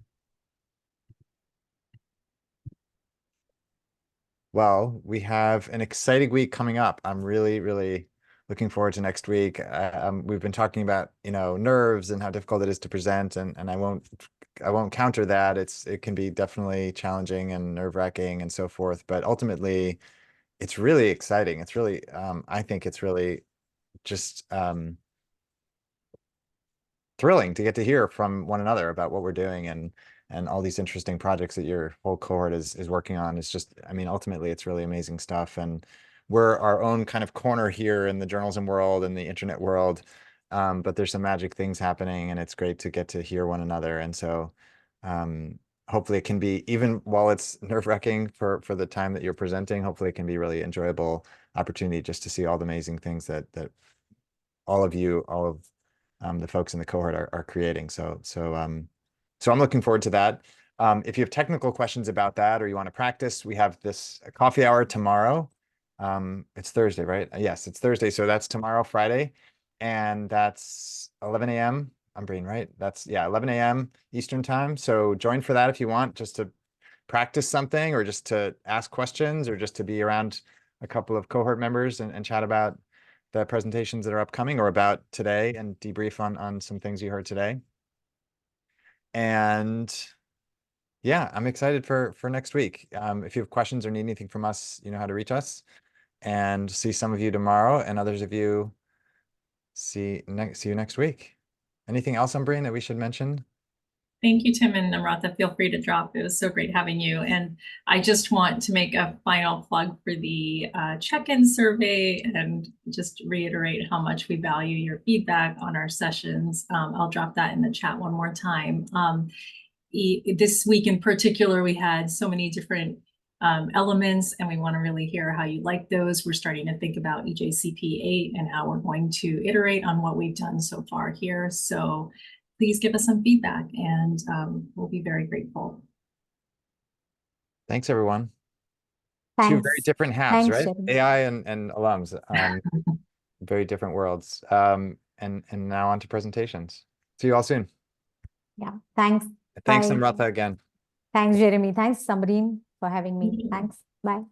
Well, we have an exciting week coming up. I'm really, really looking forward to next week. We've been talking about, nerves and how difficult it is to present, and I won't counter that. It can be definitely challenging and nerve-wracking and so forth, but ultimately it's really exciting. It's really, I think it's really just thrilling to get to hear from one another about what we're doing, and all these interesting projects that your whole cohort is working on. It's just, I mean, ultimately it's really amazing stuff, and we're our own kind of corner here in the journalism world and the internet world. But there's some magic things happening, and it's great to get to hear one another. And so hopefully it can be, even while it's nerve-wracking for the time that you're presenting, hopefully it can be really enjoyable opportunity just to see all the amazing things that all of the folks in the cohort are creating. So So I'm looking forward to that. If you have technical questions about that or you want to practice, we have this coffee hour tomorrow. It's Thursday, right? Yes, it's Thursday. So that's tomorrow, Friday. And that's 11 a.m. I'm being right. That's, yeah, 11 a.m. Eastern time. So join for that if you want, just to practice something or just to ask questions or just to be around a couple of cohort members and chat about the presentations that are upcoming or about today and debrief on some things you heard today. And yeah, I'm excited for next week. If you have questions or need anything from us, you know how to reach us. And see some of you tomorrow, and others of you see you next week. Anything else, Umbreen, that we should mention? Thank you, Tim and Namrata. Feel free to drop. It was so great having you. And I just want to make a final plug for the check-in survey and just reiterate how much we value your feedback on our sessions. I'll drop that in the chat one more time. This week in particular, we had so many different elements, and we want to really hear how you like those. We're starting to think about EJCP 8 and how we're going to iterate on what we've done so far here. So please give us some feedback, and we'll be very grateful. Thanks, everyone. Thanks. Two very different halves, Thanks, right? Jeremy. AI and alums, very different worlds. And now on to presentations. See you all soon. Yeah, thanks. Thanks, Bye. Namrata, again. Thanks, Jeremy. Thanks, Samreen, for having me. Thanks. Bye.